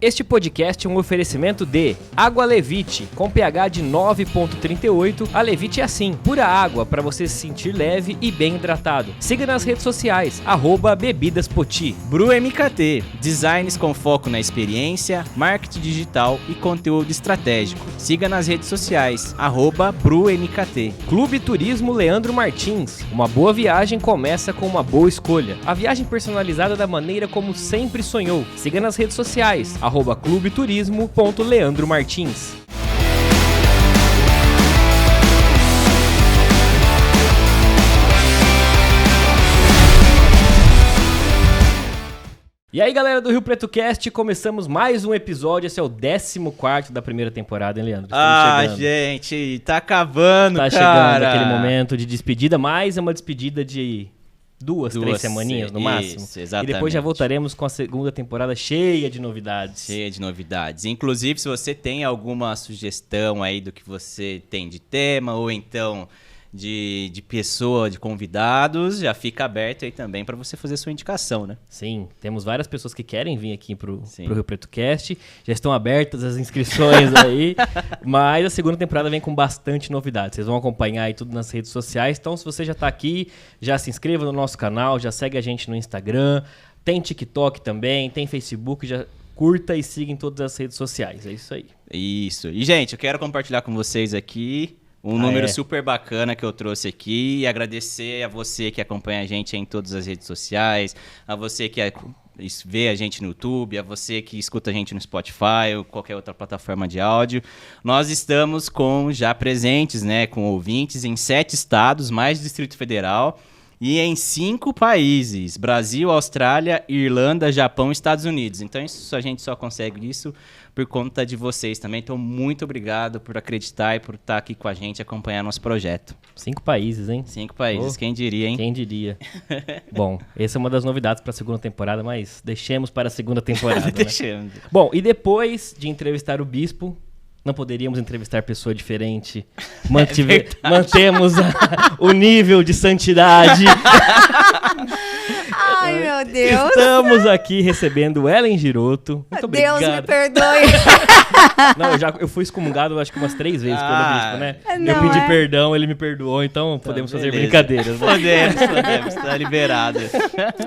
Este podcast é um oferecimento de Água Levite, com pH de 9,38. A Levite é assim, pura água para você se sentir leve e bem hidratado. Siga nas redes sociais, @bebidaspoti. Bru MKT, designs com foco na experiência, marketing digital e conteúdo estratégico. Siga nas redes sociais, @Bru MKT. Clube Turismo Leandro Martins. Uma boa viagem começa com uma boa escolha. A viagem personalizada da maneira como sempre sonhou. Siga nas redes sociais, @clubeturismo.leandromartins. E aí, galera do Rio Preto Cast, começamos mais um episódio. Esse é o 14º da primeira temporada, hein, Leandro? Estamos chegando. Gente, tá acabando, cara. Tá chegando aquele momento de despedida, mas é uma despedida de duas, 3 semaninhas no máximo. Isso, exatamente. E depois já voltaremos com a segunda temporada cheia de novidades. Inclusive, se você tem alguma sugestão aí do que você tem de tema, ou então de pessoa, de convidados, já fica aberto aí também para você fazer sua indicação, né? Sim, temos várias pessoas que querem vir aqui pro Rio Preto Cast. Já estão abertas as inscrições aí, mas a segunda temporada vem com bastante novidades. Vocês vão acompanhar aí tudo nas redes sociais. Então, se você já tá aqui, já se inscreva no nosso canal, já segue a gente no Instagram, tem TikTok também, tem Facebook, já curta e siga em todas as redes sociais. É isso aí. Isso. E, gente, eu quero compartilhar com vocês aqui um número super bacana que eu trouxe aqui e agradecer a você que acompanha a gente em todas as redes sociais, a você que vê a gente no YouTube, a você que escuta a gente no Spotify ou qualquer outra plataforma de áudio. Nós estamos já presentes, né, com ouvintes em 7 estados, mais Distrito Federal, e em 5 países: Brasil, Austrália, Irlanda, Japão e Estados Unidos. Então a gente só consegue isso por conta de vocês também. Então, muito obrigado por acreditar e por estar aqui com a gente, acompanhar nosso projeto. 5 países, hein? 5 países, quem diria, hein? Quem diria. Bom, essa é uma das novidades para a segunda temporada, mas deixemos para a segunda temporada, né? Deixemos. Bom, e depois de entrevistar o Bispo, não poderíamos entrevistar pessoa diferente. Mantemos o nível de santidade. Ai, meu Deus. Estamos aqui recebendo Ellen Giroto. Muito obrigado. Deus me perdoe. Não, eu fui excomungado acho que umas 3 vezes pelo bispo, né? Não, eu pedi perdão, ele me perdoou, então podemos fazer brincadeiras. Né? Podemos, tá liberado.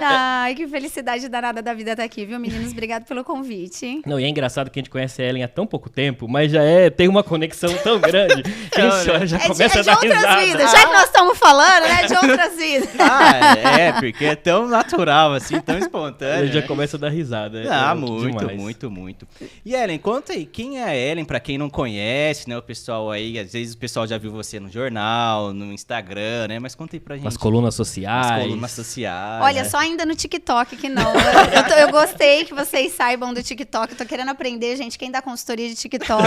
Ai, que felicidade danada da vida estar aqui, viu, meninos? Obrigado pelo convite. Não, e é engraçado que a gente conhece a Ellen há tão pouco tempo, mas já tem uma conexão tão grande que a gente já começa a dar risada. Vidas. Já que nós estamos falando, né, de outras vidas. Porque é tão natural, assim, tão espontâneo. A gente já começa a dar risada. Muito. E Ellen, conta aí, quem é a Ellen, pra quem não conhece, né, o pessoal aí, às vezes o pessoal já viu você no jornal, no Instagram, né, mas conta aí pra gente. Nas colunas sociais. Olha, só ainda no TikTok que não. Eu gostei que vocês saibam do TikTok, eu tô querendo aprender, gente, quem dá consultoria de TikTok.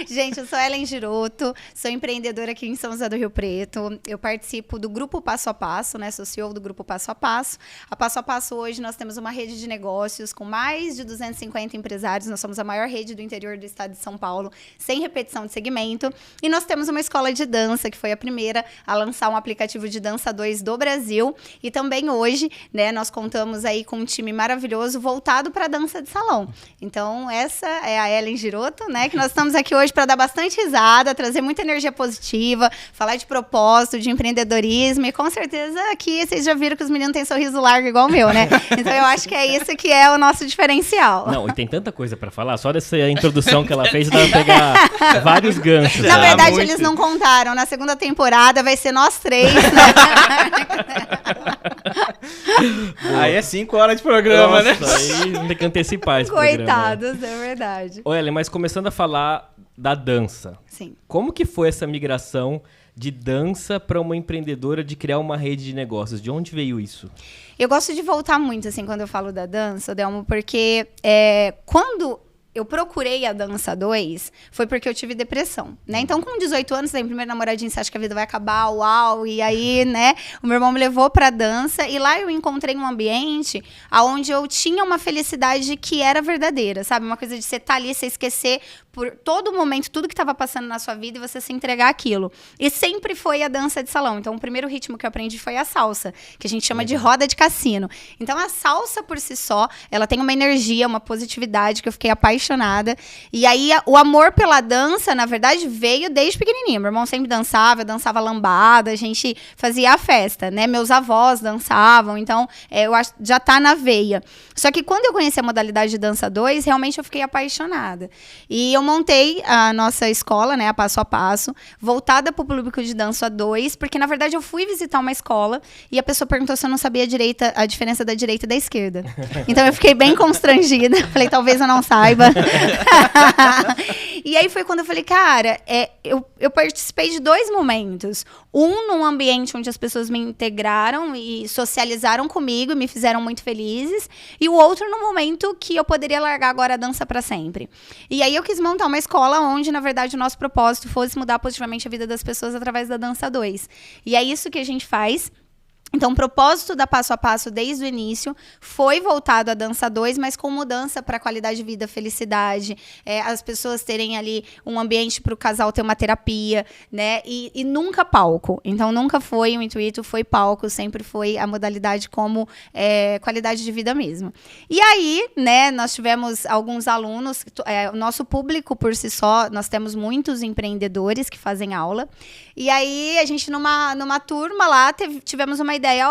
Gente, eu sou Ellen Giroto, sou empreendedora aqui em São José do Rio Preto, eu participo do Grupo Passo a Passo, né, sou CEO do Grupo Passo a Passo. A Passo hoje nós temos uma rede de negócios com mais de 250 empresários, nós somos a maior rede do interior do estado de São Paulo, sem repetição de segmento, e nós temos uma escola de dança, que foi a primeira a lançar um aplicativo de dança 2 do Brasil, e também hoje, né, nós contamos aí com um time maravilhoso voltado para dança de salão. Então, essa é a Ellen Giroto, né, que nós estamos aqui hoje para dar bastante risada, trazer muita energia positiva, falar de propósito, de empreendedorismo, e com certeza aqui vocês já viram que os meninos têm sorriso largo igual o meu, né? Então eu acho que é isso que é o nosso diferencial. Não, e tem tanta coisa pra falar, só dessa introdução que ela fez, dá pra pegar vários ganchos. Na verdade, eles não contaram. Na segunda temporada vai ser nós 3, né? Aí é 5 horas de programa, né? Aí tem que antecipar esse Coitados, programa. é verdade. Ô, Ellen, mas começando a falar da dança. Sim. Como que foi essa migração de dança para uma empreendedora de criar uma rede de negócios? De onde veio isso? Eu gosto de voltar muito, assim, quando eu falo da dança, Delmo, porque quando eu procurei a Dança 2 foi porque eu tive depressão, né? Então, com 18 anos, tem primeiro namoradinho, você acha que a vida vai acabar, uau, e aí, né? O meu irmão me levou pra dança e lá eu encontrei um ambiente onde eu tinha uma felicidade que era verdadeira, sabe? Uma coisa de você estar ali, você esquecer por todo momento, tudo que estava passando na sua vida e você se entregar aquilo. E sempre foi a dança de salão. Então, o primeiro ritmo que eu aprendi foi a salsa, que a gente chama de roda de cassino. Então, a salsa por si só, ela tem uma energia, uma positividade que eu fiquei apaixonada. E aí, o amor pela dança, na verdade, veio desde pequenininha. Meu irmão sempre dançava, eu dançava lambada, a gente fazia a festa, né? Meus avós dançavam, então, eu acho já tá na veia. Só que quando eu conheci a modalidade de dança 2, realmente eu fiquei apaixonada. E eu montei a nossa escola, né, a Passo a Passo, voltada para o público de dança 2, porque, na verdade, eu fui visitar uma escola e a pessoa perguntou se eu não sabia a diferença da direita e da esquerda. Então, eu fiquei bem constrangida. Falei, talvez eu não saiba. E aí foi quando eu falei, cara, eu participei de 2 momentos. Um, num ambiente onde as pessoas me integraram e socializaram comigo e me fizeram muito felizes. E o outro, num momento que eu poderia largar agora a dança para sempre. E aí eu quis montar uma escola onde, na verdade, o nosso propósito fosse mudar positivamente a vida das pessoas através da Dança 2. E é isso que a gente faz. Então, o propósito da Passo a Passo desde o início foi voltado à Dança 2, mas com mudança para qualidade de vida, felicidade, as pessoas terem ali um ambiente para o casal ter uma terapia, né? E nunca palco. Então, nunca foi o intuito, foi palco, sempre foi a modalidade como qualidade de vida mesmo. E aí, né, nós tivemos alguns alunos, o nosso público por si só, nós temos muitos empreendedores que fazem aula. E aí, a gente, numa turma lá, tivemos uma ideia,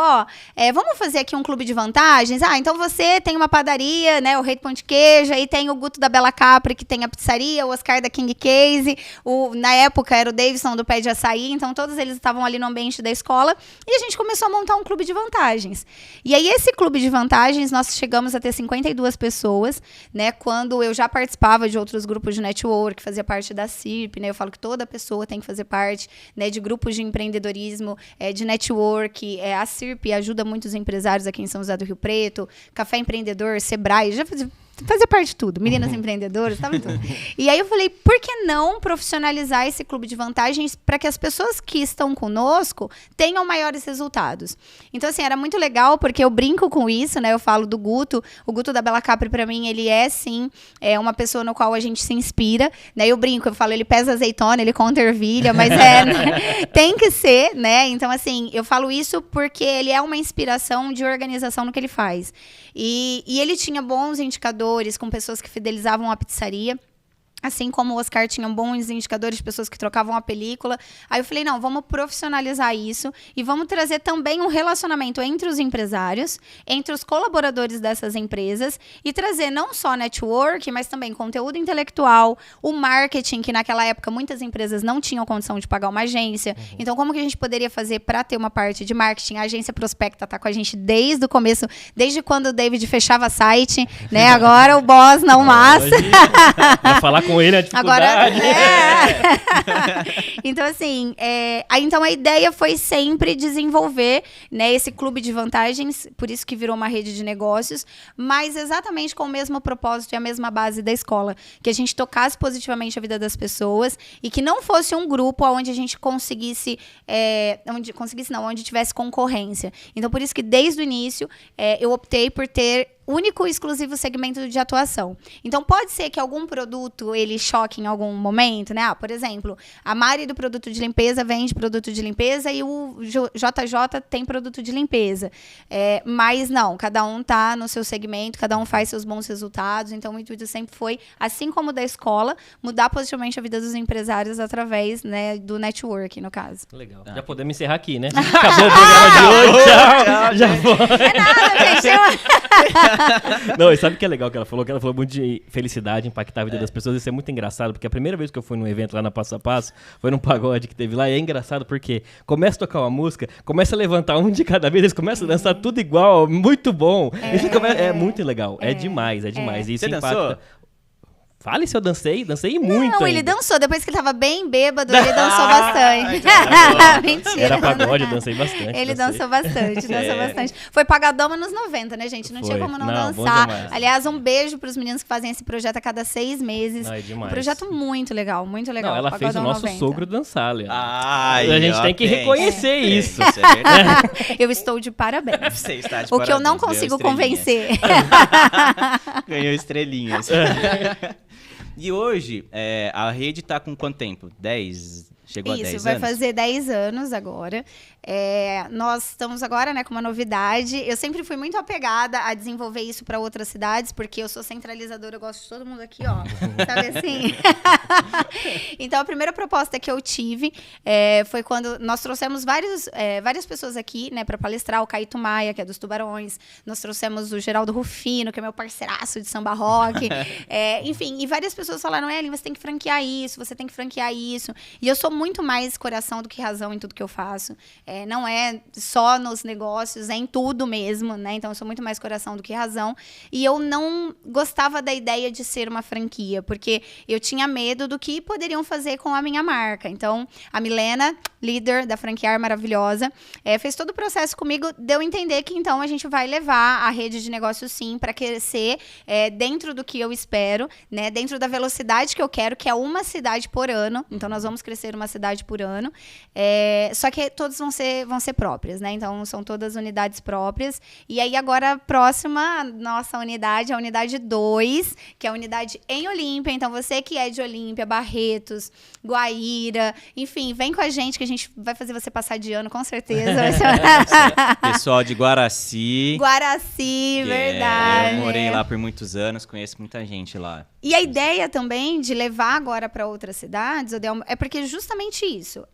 vamos fazer aqui um clube de vantagens? Então você tem uma padaria, né, o Rei do Pão de Queijo, aí tem o Guto da Bela Capri, que tem a pizzaria, o Oscar da King Case, na época era o Davidson do Pé de Açaí, então todos eles estavam ali no ambiente da escola, e a gente começou a montar um clube de vantagens. E aí esse clube de vantagens, nós chegamos a ter 52 pessoas, né, quando eu já participava de outros grupos de network, fazia parte da CIRP, né, eu falo que toda pessoa tem que fazer parte, né, de grupos de empreendedorismo, de network, a CIRP ajuda muitos empresários aqui em São José do Rio Preto, Café Empreendedor, Sebrae, já fazia parte de tudo, meninas empreendedoras, estava em tudo. E aí eu falei, por que não profissionalizar esse clube de vantagens para que as pessoas que estão conosco tenham maiores resultados? Então, assim, era muito legal, porque eu brinco com isso, né? Eu falo do Guto, o Guto da Bela Capri, para mim, ele sim, uma pessoa no qual a gente se inspira, né? Eu brinco, eu falo, ele pesa azeitona, ele conta ervilha, mas né? Tem que ser, né? Então, assim, eu falo isso porque ele é uma inspiração de organização no que ele faz. E ele tinha bons indicadores com pessoas que fidelizavam a pizzaria. Assim como o Oscar tinha bons indicadores de pessoas que trocavam a película. Aí eu falei, não, vamos profissionalizar isso e vamos trazer também um relacionamento entre os empresários, entre os colaboradores dessas empresas e trazer não só network, mas também conteúdo intelectual, o marketing, que naquela época muitas empresas não tinham condição de pagar uma agência. Então, como que a gente poderia fazer para ter uma parte de marketing? A agência Prospecta está com a gente desde o começo, desde quando o David fechava site, né? Agora o boss não massa. Vai falar com ele a dificuldade. Agora, então, assim, então a ideia foi sempre desenvolver, né, esse clube de vantagens, por isso que virou uma rede de negócios, mas exatamente com o mesmo propósito e a mesma base da escola, que a gente tocasse positivamente a vida das pessoas e que não fosse um grupo onde a gente conseguisse, onde tivesse concorrência. Então, por isso que desde o início eu optei por ter único e exclusivo segmento de atuação. Então, pode ser que algum produto ele choque em algum momento, né? Por exemplo, a Mari do produto de limpeza vende produto de limpeza e o JJ tem produto de limpeza. Mas não, cada um tá no seu segmento, cada um faz seus bons resultados. Então, o intuito sempre foi, assim como da escola, mudar positivamente a vida dos empresários através, né, do network, no caso. Legal. Já podemos encerrar aqui, né? Acabou o programa de hoje. Tchau. Já foi. É nada, gente. Não, e sabe o que é legal que ela falou? Que ela falou muito de felicidade, impactar a vida das pessoas. Isso é muito engraçado, porque a primeira vez que eu fui num evento lá na Passo a Passo, foi num pagode que teve lá, e é engraçado porque começa a tocar uma música, começa a levantar um de cada vez, eles começam a dançar tudo igual, muito bom. É muito legal, é demais. E isso Você impacta. dançou? Fale se eu dancei muito. Não, ele dançou. Depois que ele tava bem bêbado, ele dançou bastante. Mentira. Era pagode, eu dancei bastante. Ele dançou bastante. Foi pagadão anos 90, né, gente? Não tinha como não dançar. Aliás, um beijo pros meninos que fazem esse projeto a cada 6 meses. É demais. Um projeto muito legal, muito legal. Não, ela fez o nosso 90. Sogro dançar, Leandro. A gente tem que reconhecer isso. Isso é verdade. Eu estou de parabéns. Você está de o que eu não consigo convencer. Ganhou estrelinhas. E hoje, a rede tá com quanto tempo? 10? Chegou a 10 anos? Isso, vai fazer 10 anos agora. Nós estamos agora, né, com uma novidade. Eu sempre fui muito apegada a desenvolver isso para outras cidades, porque eu sou centralizadora, eu gosto de todo mundo aqui, ó. Sabe assim? Então, a primeira proposta que eu tive foi quando nós trouxemos várias pessoas aqui, né, para palestrar. O Caíto Maia, que é dos Tubarões. Nós trouxemos o Geraldo Rufino, que é meu parceiraço de samba rock. Enfim, e várias pessoas falaram, Ellen, você tem que franquear isso, você tem que franquear isso. E eu sou muito mais coração do que razão em tudo que eu faço. Não é só nos negócios, é em tudo mesmo, né? Então, eu sou muito mais coração do que razão. E eu não gostava da ideia de ser uma franquia, porque eu tinha medo do que poderiam fazer com a minha marca. Então, a Milena, líder da Franquear Maravilhosa, fez todo o processo comigo, deu a entender que, então, a gente vai levar a rede de negócios, sim, para crescer dentro do que eu espero, né? Dentro da velocidade que eu quero, que é uma cidade por ano. Então, nós vamos crescer uma cidade por ano. Só que todos vão ser próprias, né? Então, são todas unidades próprias. E aí, agora, próxima, nossa unidade, a unidade 2, que é a unidade em Olímpia. Então, você que é de Olímpia, Barretos, Guaíra, enfim, vem com a gente, que a gente vai fazer você passar de ano, com certeza. Pessoal de Guaraci. Verdade. Eu morei lá por muitos anos, conheço muita gente lá. E a ideia também de levar agora para outras cidades, é porque justamente isso.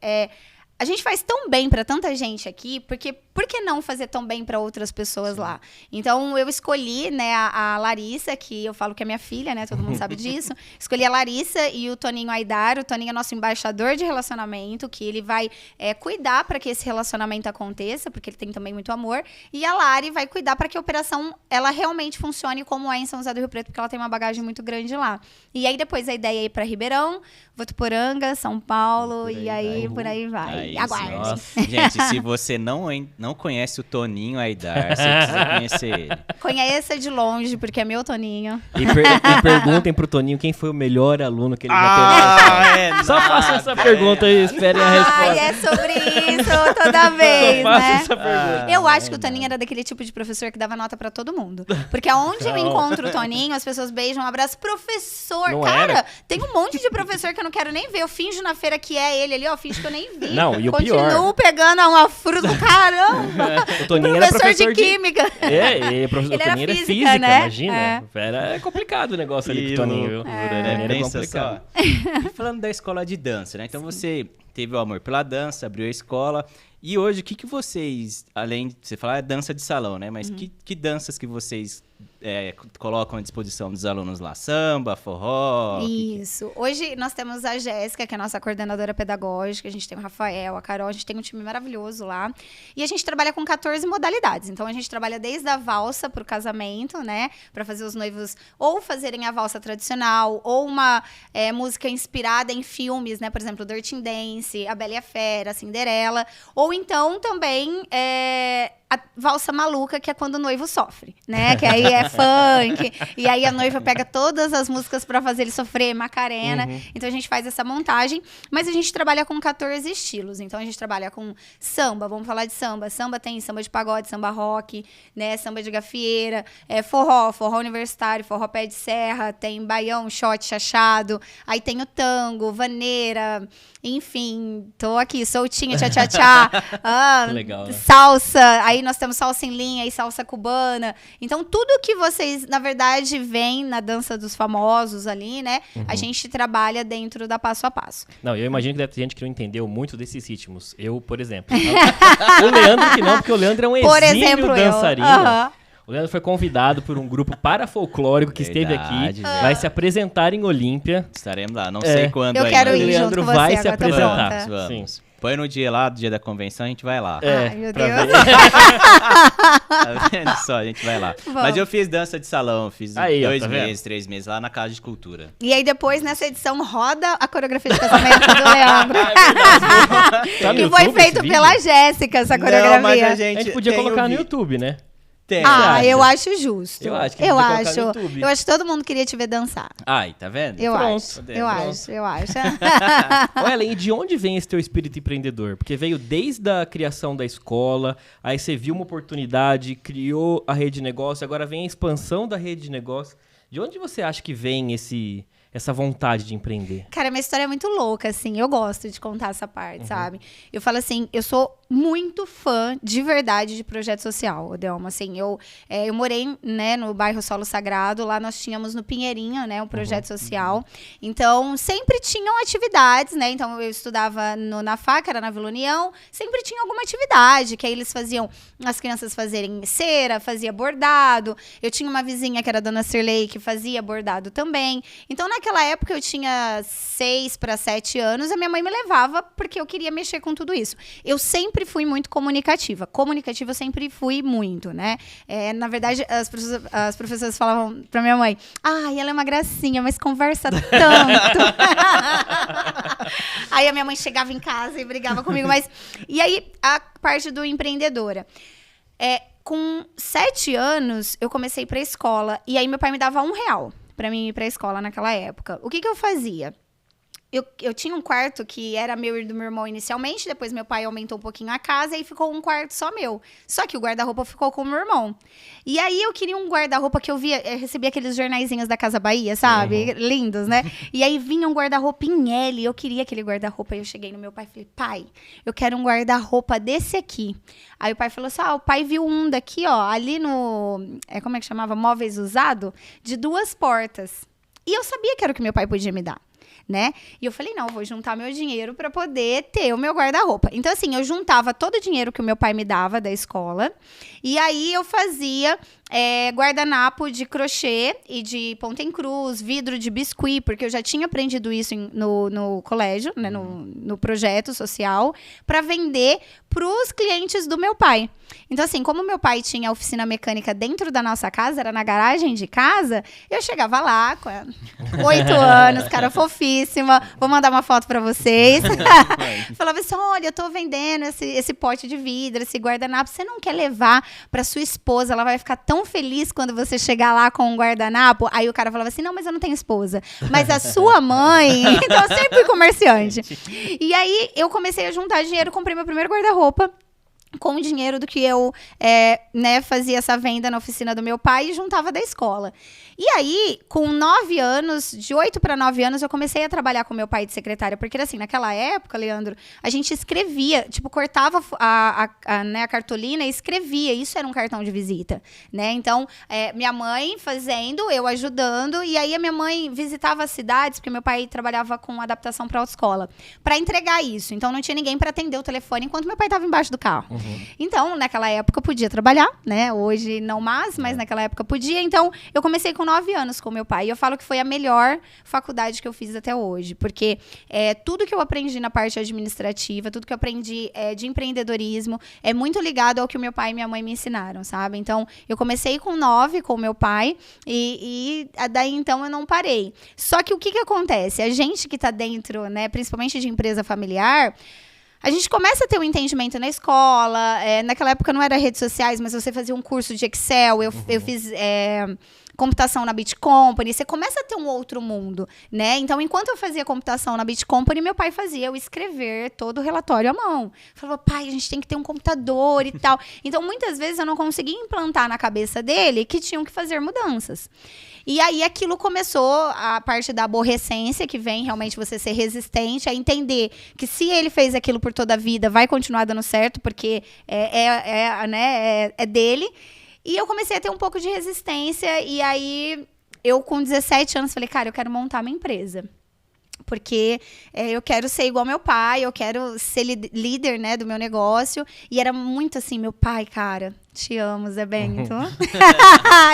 A gente faz tão bem para tanta gente aqui, porque por que não fazer tão bem para outras pessoas lá? Então, eu escolhi, né, a Larissa, que eu falo que é minha filha, né? Todo mundo sabe disso. Escolhi a Larissa e o Toninho Aidar. O Toninho é nosso embaixador de relacionamento, que ele vai cuidar para que esse relacionamento aconteça, porque ele tem também muito amor. E a Lari vai cuidar para que a operação ela realmente funcione como é em São José do Rio Preto, porque ela tem uma bagagem muito grande lá. E aí, depois, a ideia é ir para Ribeirão, Votuporanga, São Paulo, e aí por aí vai. Aguarde. Gente, se você não conhece o Toninho Aidar, você precisa conhecer ele. Conheça de longe, porque é meu Toninho. E perguntem pro Toninho quem foi o melhor aluno que ele já teve. Só faça essa pergunta e esperem a resposta. É sobre isso toda vez, Só faça né? essa pergunta. Eu acho que o Toninho era daquele tipo de professor que dava nota pra todo mundo. Porque aonde eu encontro o Toninho, as pessoas beijam, um abraço. Professor, não cara, era? Tem um monte de professor que eu não quero nem ver. Eu finjo na feira que é ele ali, ó, finjo que eu nem vi. Não, e o pior. Continuo pegando uma fruta do caramba. O Toninho era professor de química. O professor Ele era Toninho era física, né? Imagina. Era complicado o negócio ali com o Toninho, viu? Era complicado. E falando da escola de dança, né? Então você teve o amor pela dança, abriu a escola. E hoje, o que vocês, além de você falar, é dança de salão, né? Mas que danças que vocês colocam à disposição dos alunos lá? Samba, forró? Isso. Hoje nós temos a Jéssica, que é a nossa coordenadora pedagógica. A gente tem o Rafael, a Carol. A gente tem um time maravilhoso lá. E a gente trabalha com 14 modalidades. Então, a gente trabalha desde a valsa pro casamento, né? Pra fazer os noivos ou fazerem a valsa tradicional, ou uma música inspirada em filmes, né? Por exemplo, Dirty Dance, A Bela e a Fera, a Cinderela. Ou então, também, a valsa maluca, que é quando o noivo sofre, né? Que aí é funk, e aí a noiva pega todas as músicas pra fazer ele sofrer, Macarena. Então a gente faz essa montagem, mas a gente trabalha com 14 estilos. Então a gente trabalha com samba, vamos falar de samba. Samba tem samba de pagode, samba rock, né? Samba de gafieira, forró universitário, forró pé de serra, tem baião, shot, chachado, aí tem o tango, vaneira, enfim, tô aqui soltinha, tchá-tchá-tchá. Legal, né? Salsa, aí nós temos salsa em linha e salsa cubana. Então, tudo que vocês, na verdade, veem na dança dos famosos ali, né? A gente trabalha dentro da Passo a Passo. Não, eu imagino que deve ter gente que não entendeu muito desses ritmos. Eu, por exemplo. O Leandro que não, porque o Leandro é um exímio dançarino. O Leandro foi convidado por um grupo parafolclórico que esteve aqui. Vai se apresentar em Olímpia. Estaremos lá, não sei quando eu ainda. quero ir o Leandro junto com vai você, se apresentar. Vamos. Põe no dia lá, do dia da convenção, a gente vai lá. Ai, meu Deus. Tá vendo só? A gente vai lá. Bom. Mas eu fiz dança de salão, fiz Aí, 2 ó, tá meses, 3 meses lá na Casa de Cultura. E aí depois, nessa edição, roda a coreografia de casamento do Leandro. Tá no Que foi YouTube esse feito vídeo? pela Jéssica, essa coreografia. Não, mas A gente podia colocar no YouTube, né? Tem. Ah, eu acho justo. Eu acho que eu podia colocar acho. no YouTube. Eu acho que todo mundo queria te ver dançar. Ai, tá vendo? Eu Pronto. acho. Podemos. Eu Pronto. acho, eu acho. Ô, Ellen, e de onde vem esse teu espírito empreendedor? Porque veio desde a criação da escola, aí você viu uma oportunidade, criou a rede de negócio, agora vem a expansão da rede de negócio. De onde você acha que vem essa vontade de empreender? Cara, minha história é muito louca, assim. Eu gosto de contar essa parte, sabe? Eu falo assim, eu sou muito fã, de verdade, de projeto social, Odelma. Assim, eu morei, né, no bairro Solo Sagrado. Lá nós tínhamos no Pinheirinho, né, um projeto social. Então, sempre tinham atividades, né? Então, eu estudava na FAC, era na Vila União. Sempre tinha alguma atividade, que aí eles faziam, as crianças fazerem cera, fazia bordado. Eu tinha uma vizinha, que era a Dona Cirlei, que fazia bordado também. Então, naquela época, eu tinha 6 para 7 anos, a minha mãe me levava porque eu queria mexer com tudo isso. Eu sempre fui muito comunicativa. Comunicativa eu sempre fui muito, né? Na verdade, as professoras falavam pra minha mãe, ai, ela é uma gracinha, mas conversa tanto. Aí a minha mãe chegava em casa e brigava comigo, mas... E aí, a parte do empreendedora. Com 7 anos, eu comecei pra escola, e aí meu pai me dava R$1 pra mim ir pra escola naquela época. O que eu fazia? Eu tinha um quarto que era meu e do meu irmão inicialmente, depois meu pai aumentou um pouquinho a casa e ficou um quarto só meu. Só que o guarda-roupa ficou com o meu irmão. E aí eu queria um guarda-roupa que eu recebia aqueles jornaizinhos da Casa Bahia, sabe? Lindos, né? E aí vinha um guarda-roupa em L, eu queria aquele guarda-roupa. Aí eu cheguei no meu pai e falei, pai, eu quero um guarda-roupa desse aqui. Aí o pai falou assim, o pai viu um daqui, ó, ali no, como é que chamava? Móveis usado, de 2 portas. E eu sabia que era o que meu pai podia me dar. Né? E eu falei, não, vou juntar meu dinheiro para poder ter o meu guarda-roupa. Então, assim, eu juntava todo o dinheiro que o meu pai me dava da escola, e aí eu fazia guardanapo de crochê e de ponta em cruz, vidro de biscuit, porque eu já tinha aprendido isso no colégio, né, no projeto social, para vender para os clientes do meu pai. Então, assim, como meu pai tinha oficina mecânica dentro da nossa casa, era na garagem de casa, eu chegava lá com 8 anos, cara fofíssima, vou mandar uma foto para vocês. Falava assim, olha, eu tô vendendo esse pote de vidro, esse guardanapo, você não quer levar para sua esposa, ela vai ficar tão feliz quando você chegar lá com um guardanapo. Aí o cara falava assim, não, mas eu não tenho esposa. Mas a sua mãe... Então, eu sempre fui comerciante. E aí, eu comecei a juntar dinheiro, comprei meu primeiro guarda-roupa, com o dinheiro do que eu fazia essa venda na oficina do meu pai e juntava da escola. E aí, com 9 anos, de 8 para 9 anos, eu comecei a trabalhar com meu pai de secretária. Porque, assim, naquela época, Leandro, a gente escrevia, tipo, cortava a cartolina e escrevia. Isso era um cartão de visita, né? Então, minha mãe fazendo, eu ajudando. E aí, a minha mãe visitava as cidades, porque meu pai trabalhava com adaptação para autoescola, para entregar isso. Então, não tinha ninguém para atender o telefone enquanto meu pai estava embaixo do carro. Então, naquela época, eu podia trabalhar, né? Hoje, não mais, mas naquela época podia. Então, eu comecei com 9 anos com meu pai. E eu falo que foi a melhor faculdade que eu fiz até hoje. Porque tudo que eu aprendi na parte administrativa, tudo que eu aprendi de empreendedorismo, é muito ligado ao que o meu pai e minha mãe me ensinaram, sabe? Então, eu comecei com 9 com o meu pai e daí, então, eu não parei. Só que o que acontece? A gente que tá dentro, né, principalmente de empresa familiar... A gente começa a ter um entendimento na escola. Naquela época não era redes sociais, mas você fazia um curso de Excel. Eu fiz computação na Bit Company. Você começa a ter um outro mundo, né? Então, enquanto eu fazia computação na Bit Company, meu pai fazia eu escrever todo o relatório à mão. Falava, pai, a gente tem que ter um computador e tal. Então, muitas vezes eu não conseguia implantar na cabeça dele que tinham que fazer mudanças. E aí, aquilo começou a parte da aborrecência, que vem realmente você ser resistente, a entender que se ele fez aquilo por toda a vida, vai continuar dando certo, porque é dele. E eu comecei a ter um pouco de resistência, e aí, eu com 17 anos, falei, cara, eu quero montar minha empresa. Porque eu quero ser igual meu pai, eu quero ser líder, né, do meu negócio. E era muito assim, meu pai, cara... Te amo, Zé Bento.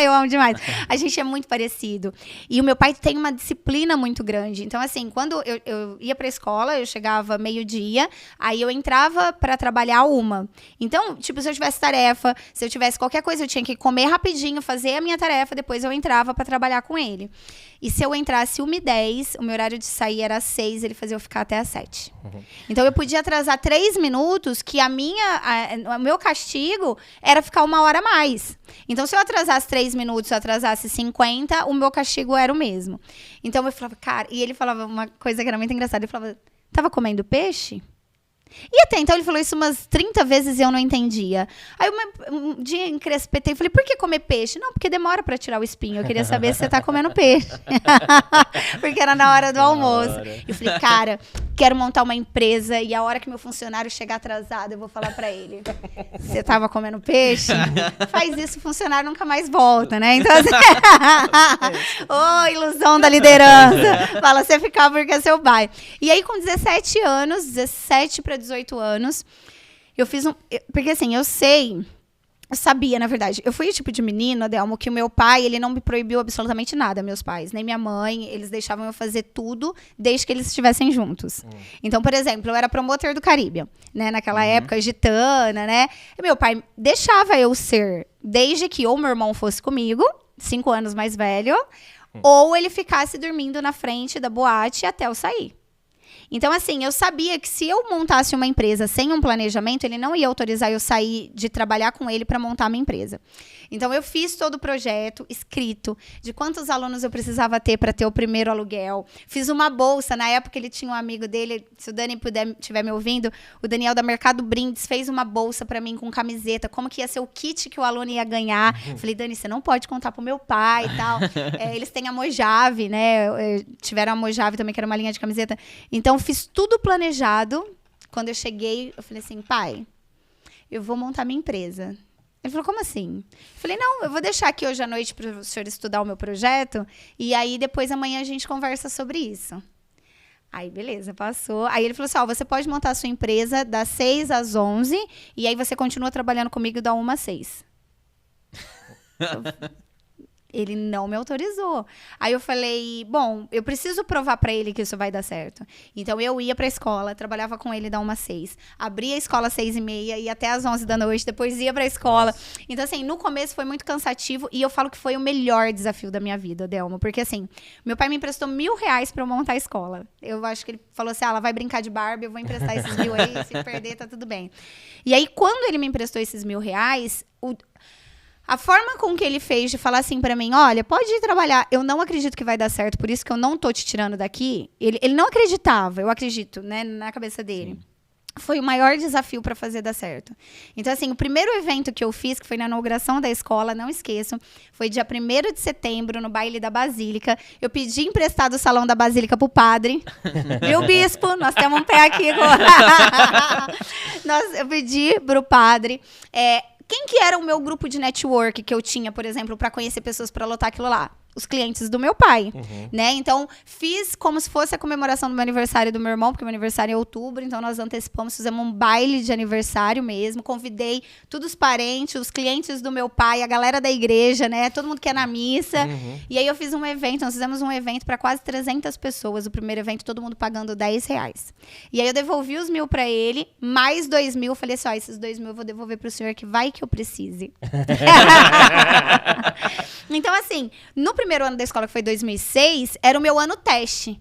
Eu amo demais. A gente é muito parecido. E o meu pai tem uma disciplina muito grande. Então, assim, quando eu ia pra escola, eu chegava meio-dia, aí eu entrava pra trabalhar 1. Então, tipo, se eu tivesse tarefa, se eu tivesse qualquer coisa, eu tinha que comer rapidinho, fazer a minha tarefa, depois eu entrava pra trabalhar com ele. E se eu entrasse 1h10, o meu horário de sair era às 6, ele fazia eu ficar até às 7. Então, eu podia atrasar 3 minutos, que o meu castigo era ficar 1 hora a mais. Então, se eu atrasasse 3 minutos, se eu atrasasse 50, o meu castigo era o mesmo. Então, eu falava, cara... E ele falava uma coisa que era muito engraçada. Ele falava, tava comendo peixe? E até então ele falou isso umas 30 vezes e eu não entendia. Aí um dia encrespetei e falei, por que comer peixe? Não, porque demora pra tirar o espinho. Eu queria saber se você tá comendo peixe. Porque era na hora do almoço. Eu falei, cara, quero montar uma empresa e a hora que meu funcionário chegar atrasado, eu vou falar pra ele, você tava comendo peixe? Faz isso, o funcionário nunca mais volta, né? Então, assim, ilusão da liderança. Fala, você ficar porque é seu pai. E aí, com 17 anos, 17 para 18 anos, eu fiz porque assim, eu sabia, na verdade. Eu fui o tipo de menina, Adelmo, que o meu pai, ele não me proibiu absolutamente nada, meus pais. Nem minha mãe, eles deixavam eu fazer tudo, desde que eles estivessem juntos. Então, por exemplo, eu era promotor do Caribe, né? Naquela época, gitana, né? E meu pai deixava eu ser, desde que ou meu irmão fosse comigo, 5 anos mais velho, ou ele ficasse dormindo na frente da boate até eu sair. Então, assim, eu sabia que se eu montasse uma empresa sem um planejamento, ele não ia autorizar eu sair de trabalhar com ele para montar a minha empresa. Então, eu fiz todo o projeto escrito de quantos alunos eu precisava ter para ter o primeiro aluguel. Fiz uma bolsa. Na época, ele tinha um amigo dele, se o Dani estiver me ouvindo, o Daniel da Mercado Brindes fez uma bolsa para mim com camiseta, como que ia ser o kit que o aluno ia ganhar. Falei, Dani, você não pode contar pro meu pai e tal. Eles têm a Mojave, né? Tiveram a Mojave também, que era uma linha de camiseta. Então, fiz tudo planejado. Quando eu cheguei, eu falei assim, pai, eu vou montar minha empresa. Ele falou, como assim? Eu falei, não, eu vou deixar aqui hoje à noite para o senhor estudar o meu projeto e aí depois amanhã a gente conversa sobre isso. Aí, beleza, passou. Aí ele falou assim, você pode montar a sua empresa das 6 às 11 e aí você continua trabalhando comigo da 1 às 6. Ele não me autorizou. Aí eu falei, bom, eu preciso provar pra ele que isso vai dar certo. Então eu ia pra escola, trabalhava com ele da 1 às 6. Abria a escola às 6h30, ia até às 11 da noite, depois ia pra escola. Então assim, no começo foi muito cansativo e eu falo que foi o melhor desafio da minha vida, Delmo. Porque assim, meu pai me emprestou R$1.000 pra eu montar a escola. Eu acho que ele falou assim, ela vai brincar de Barbie, eu vou emprestar esses 1.000 aí, se perder tá tudo bem. E aí quando ele me emprestou esses R$1.000, a forma com que ele fez de falar assim pra mim, olha, pode ir trabalhar, eu não acredito que vai dar certo, por isso que eu não tô te tirando daqui. Ele não acreditava, eu acredito, né, na cabeça dele. Sim. Foi o maior desafio pra fazer dar certo. Então, assim, o primeiro evento que eu fiz, que foi na inauguração da escola, não esqueço, foi dia 1º de setembro, no baile da Basílica. Eu pedi emprestado o salão da Basílica pro padre. Viu, bispo? Nós temos um pé aqui agora. Eu pedi pro padre. Quem que era o meu grupo de network que eu tinha, por exemplo, para conhecer pessoas para lotar aquilo lá? Os clientes do meu pai, né? Então, fiz como se fosse a comemoração do meu aniversário do meu irmão, porque meu aniversário é em outubro, então nós antecipamos, fizemos um baile de aniversário mesmo, convidei todos os parentes, os clientes do meu pai, a galera da igreja, né? Todo mundo que é na missa. E aí eu fiz um evento, nós fizemos um evento para quase 300 pessoas, o primeiro evento, todo mundo pagando R$10. E aí eu devolvi os 1.000 para ele, mais 2.000, falei assim, esses 2.000 eu vou devolver pro senhor, que vai que eu precise. Então, assim, no primeiro ano da escola, que foi 2006, era o meu ano teste.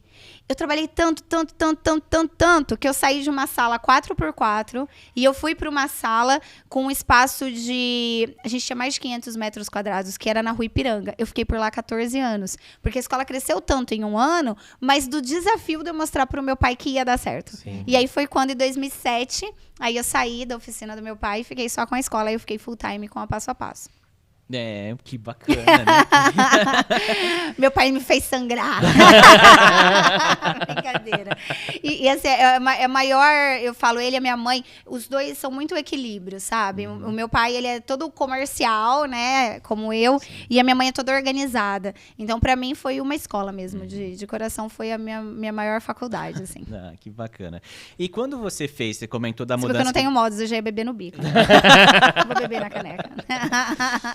Eu trabalhei tanto, que eu saí de uma sala 4x4 e eu fui para uma sala com um espaço de... A gente tinha mais de 500 metros quadrados, que era na Rua Ipiranga. Eu fiquei por lá 14 anos, porque a escola cresceu tanto em um ano, mas do desafio de eu mostrar para o meu pai que ia dar certo. Sim. E aí foi quando, em 2007, aí eu saí da oficina do meu pai e fiquei só com a escola. Aí eu fiquei full time com a Passo a Passo. Que bacana, né? Meu pai me fez sangrar. Brincadeira. E assim, é maior, eu falo, ele e a minha mãe, os dois são muito equilíbrio, sabe? O meu pai, ele é todo comercial, né? Como eu. Sim. E a minha mãe é toda organizada. Então, pra mim, foi uma escola mesmo. De coração, foi a minha maior faculdade, assim. Que bacana. E quando você comentou da mudança... Porque eu não tenho modos, eu já ia beber no bico. Vou beber na caneca.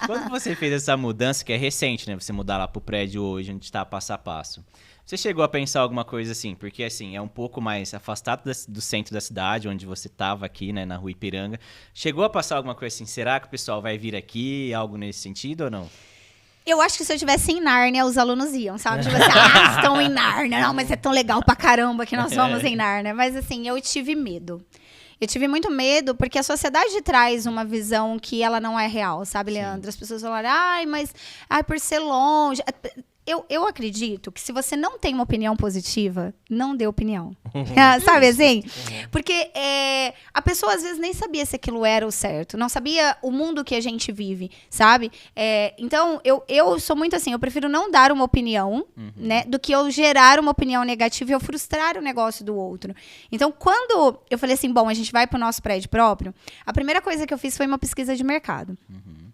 Quando você fez essa mudança, que é recente, né? Você mudar lá pro prédio hoje, onde está passo a passo. Você chegou a pensar alguma coisa assim? Porque, assim, é um pouco mais afastado do centro da cidade, onde você estava aqui, né? Na Rua Ipiranga. Chegou a passar alguma coisa assim? Será que o pessoal vai vir aqui? Algo nesse sentido ou não? Eu acho que se eu estivesse em Nárnia, os alunos iam, sabe? Tipo assim, estão em Nárnia. Não, mas é tão legal pra caramba que nós vamos em Nárnia. Mas, assim, eu tive medo. Eu tive muito medo, porque a sociedade traz uma visão que ela não é real, sabe, Leandro? As pessoas falam, mas por ser longe... Eu acredito que se você não tem uma opinião positiva, não dê opinião. Sabe assim? Porque a pessoa, às vezes, nem sabia se aquilo era o certo. Não sabia o mundo que a gente vive, sabe? Então, eu sou muito assim, eu prefiro não dar uma opinião, né? Do que eu gerar uma opinião negativa e eu frustrar o negócio do outro. Então, quando eu falei assim, bom, a gente vai pro nosso prédio próprio, a primeira coisa que eu fiz foi uma pesquisa de mercado.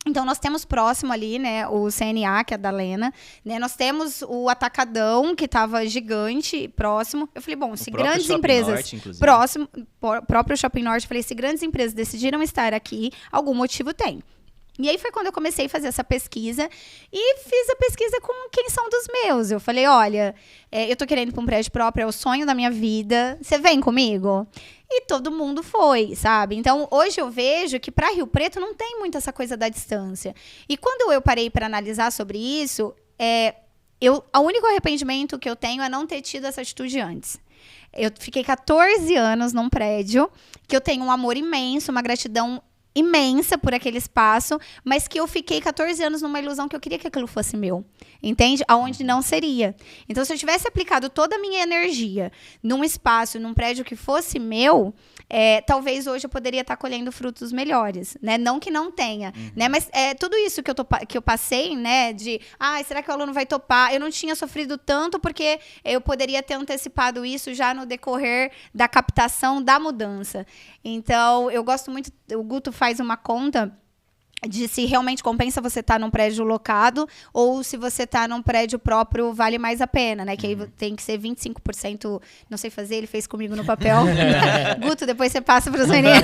Então, nós temos próximo ali, né, o CNA, que é da Lena, né, nós temos o Atacadão, que estava gigante, próximo. Eu falei, bom, se grandes empresas... Próprio Shopping Norte, falei, se grandes empresas decidiram estar aqui, algum motivo tem. E aí foi quando eu comecei a fazer essa pesquisa e fiz a pesquisa com quem são dos meus. Eu falei, olha, eu tô querendo ir pra um prédio próprio, é o sonho da minha vida. Você vem comigo? E todo mundo foi, sabe? Então, hoje eu vejo que para Rio Preto não tem muito essa coisa da distância. E quando eu parei para analisar sobre isso, o único arrependimento que eu tenho é não ter tido essa atitude antes. Eu fiquei 14 anos num prédio, que eu tenho um amor imenso, uma gratidão imensa por aquele espaço, mas que eu fiquei 14 anos numa ilusão que eu queria que aquilo fosse meu, entende? Aonde não seria. Então, se eu tivesse aplicado toda a minha energia num espaço, num prédio que fosse meu, talvez hoje eu poderia estar colhendo frutos melhores, né? Não que não tenha, né? Mas tudo isso que eu passei, né? De, será que o aluno vai topar? Eu não tinha sofrido tanto porque eu poderia ter antecipado isso já no decorrer da captação da mudança. Então, eu gosto muito, o Guto faz uma conta de se realmente compensa você estar num prédio locado ou se você está num prédio próprio, vale mais a pena, né? Que aí tem que ser 25%, não sei fazer, ele fez comigo no papel. Guto, depois você passa para os meninos.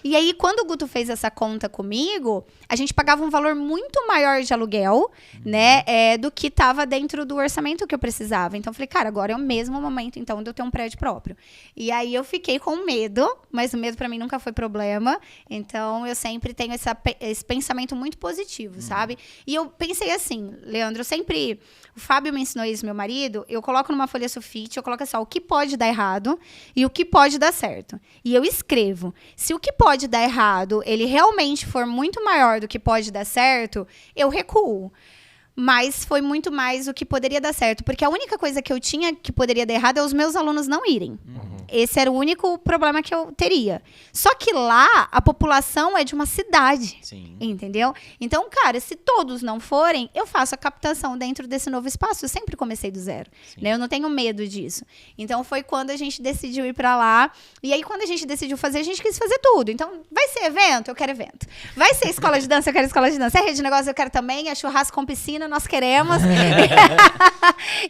E aí, quando o Guto fez essa conta comigo, a gente pagava um valor muito maior de aluguel, né? Do que estava dentro do orçamento que eu precisava. Então, eu falei, cara, agora é o mesmo momento, então, de eu ter um prédio próprio. E aí, eu fiquei com medo, mas o medo para mim nunca foi problema. Então, eu sempre tenho esse pensamento muito positivo, sabe? E eu pensei assim, Leandro, o Fábio me ensinou isso, meu marido, eu coloco numa folha sulfite, eu coloco assim, o que pode dar errado e o que pode dar certo. E eu escrevo. Se o que pode dar errado, ele realmente for muito maior do que pode dar certo, eu recuo. Mas foi muito mais o que poderia dar certo. Porque a única coisa que eu tinha que poderia dar errado é os meus alunos não irem. Esse era o único problema que eu teria. Só que lá, a população é de uma cidade. Sim. Entendeu? Então, cara, se todos não forem, eu faço a captação dentro desse novo espaço. Eu sempre comecei do zero. Né? Eu não tenho medo disso. Então, foi quando a gente decidiu ir pra lá. E aí, quando a gente decidiu fazer, a gente quis fazer tudo. Então, vai ser evento? Eu quero evento. Vai ser escola de dança? Eu quero escola de dança. É rede de negócio? Eu quero também. É churrasco com piscina? Nós queremos.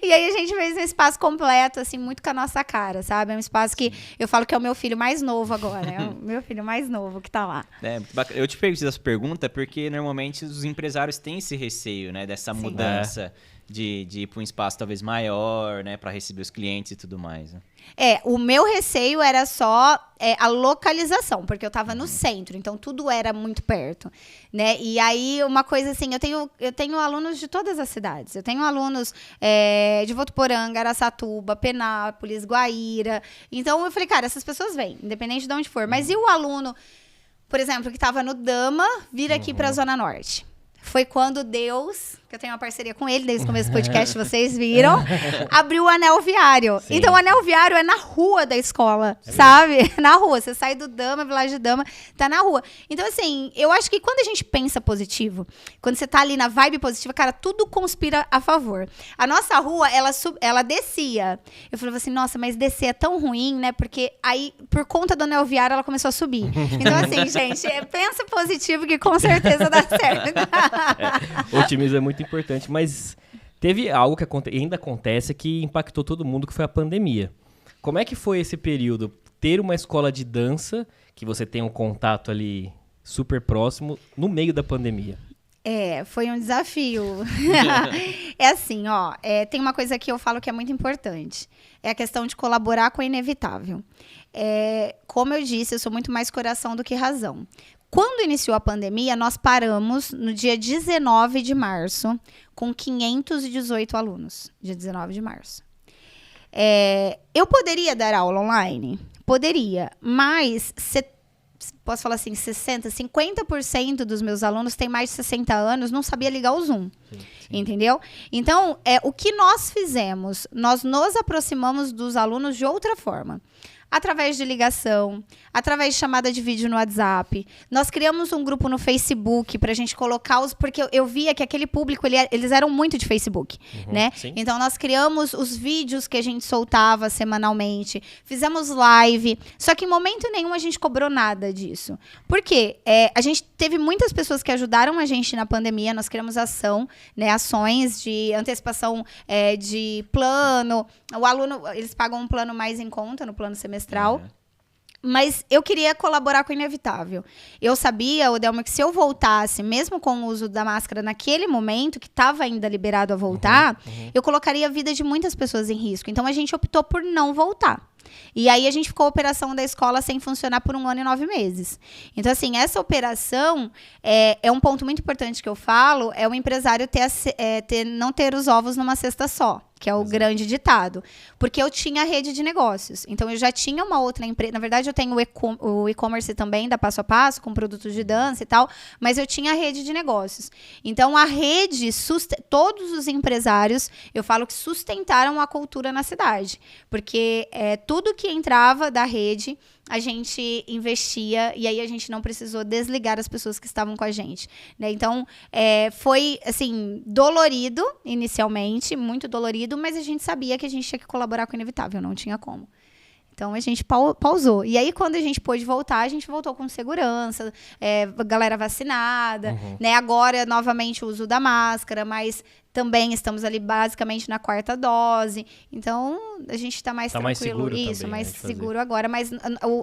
E aí, a gente fez um espaço completo, assim, muito com a nossa cara, sabe? É um espaço que eu falo que é o meu filho mais novo agora. É o meu filho mais novo que tá lá. Muito bacana. Eu te fiz essa pergunta porque, normalmente, os empresários têm esse receio, né? Dessa mudança de ir para um espaço talvez maior, né? Para receber os clientes e tudo mais, né? O meu receio era só a localização, porque eu estava no centro, então tudo era muito perto, né? E aí, uma coisa assim, eu tenho alunos de todas as cidades. Eu tenho alunos de Votuporanga, Araçatuba, Penápolis, Guaíra. Então, eu falei, cara, essas pessoas vêm, independente de onde for. Mas e o aluno, por exemplo, que estava no Dama, vir aqui para a Zona Norte? Foi quando Deus que eu tenho uma parceria com ele, desde o começo do podcast, vocês viram, abriu o anel viário. Sim. Então, o anel viário é na rua da escola, sabe? Na rua. Você sai do Dama, Village Dama, tá na rua. Então, assim, eu acho que quando a gente pensa positivo, quando você tá ali na vibe positiva, cara, tudo conspira a favor. A nossa rua, ela descia. Eu falei assim, nossa, mas descer é tão ruim, né? Porque aí, por conta do anel viário, ela começou a subir. Então, assim, gente, pensa positivo que com certeza dá certo. O otimismo é muito importante, mas teve algo que ainda acontece que impactou todo mundo, que foi a pandemia. Como é que foi esse período? Ter uma escola de dança, que você tem um contato ali super próximo, no meio da pandemia. Foi um desafio. É assim, ó, tem uma coisa que eu falo que é muito importante. É a questão de colaborar com o inevitável. Como eu disse, eu sou muito mais coração do que razão. Quando iniciou a pandemia, nós paramos no dia 19 de março, com 518 alunos. Dia 19 de março. Eu poderia dar aula online? Poderia, mas posso falar assim, 50% dos meus alunos têm mais de 60 anos, não sabia ligar o Zoom. Sim. Entendeu? Então, o que nós fizemos? Nós nos aproximamos dos alunos de outra forma. Através de ligação, através de chamada de vídeo no WhatsApp. Nós criamos um grupo no Facebook pra gente colocar porque eu via que aquele público, eles eram muito de Facebook, né? Sim. Então, nós criamos os vídeos que a gente soltava semanalmente, fizemos live, só que em momento nenhum a gente cobrou nada disso. Por quê? A gente teve muitas pessoas que ajudaram a gente na pandemia, nós criamos ações de antecipação de plano. O aluno, eles pagam um plano mais em conta, no plano semestral. Mas eu queria colaborar com o inevitável. Eu sabia, Odelma, que se eu voltasse, mesmo com o uso da máscara naquele momento, que estava ainda liberado a voltar, eu colocaria a vida de muitas pessoas em risco. Então, a gente optou por não voltar. E aí, a gente ficou a operação da escola sem funcionar por 1 ano e 9 meses. Então, assim, essa operação é um ponto muito importante que eu falo, é o empresário não ter os ovos numa cesta só, que é o grande ditado. Porque eu tinha rede de negócios. Então, eu já tinha uma outra empresa. Na verdade, eu tenho o e-commerce também, da Passo a Passo, com produtos de dança e tal. Mas eu tinha a rede de negócios. Então, a rede, todos os empresários, eu falo que sustentaram a cultura na cidade. Porque tudo que entrava da rede, a gente investia, e aí a gente não precisou desligar as pessoas que estavam com a gente, né? Então, foi, assim, dolorido inicialmente, muito dolorido, mas a gente sabia que a gente tinha que colaborar com o inevitável, não tinha como. Então, a gente pausou. E aí, quando a gente pôde voltar, a gente voltou com segurança, galera vacinada, né? Agora, novamente, o uso da máscara, mas também estamos ali basicamente na 4ª dose. Então, a gente está mais tranquilo. Mais seguro isso, também, mais seguro agora. Mas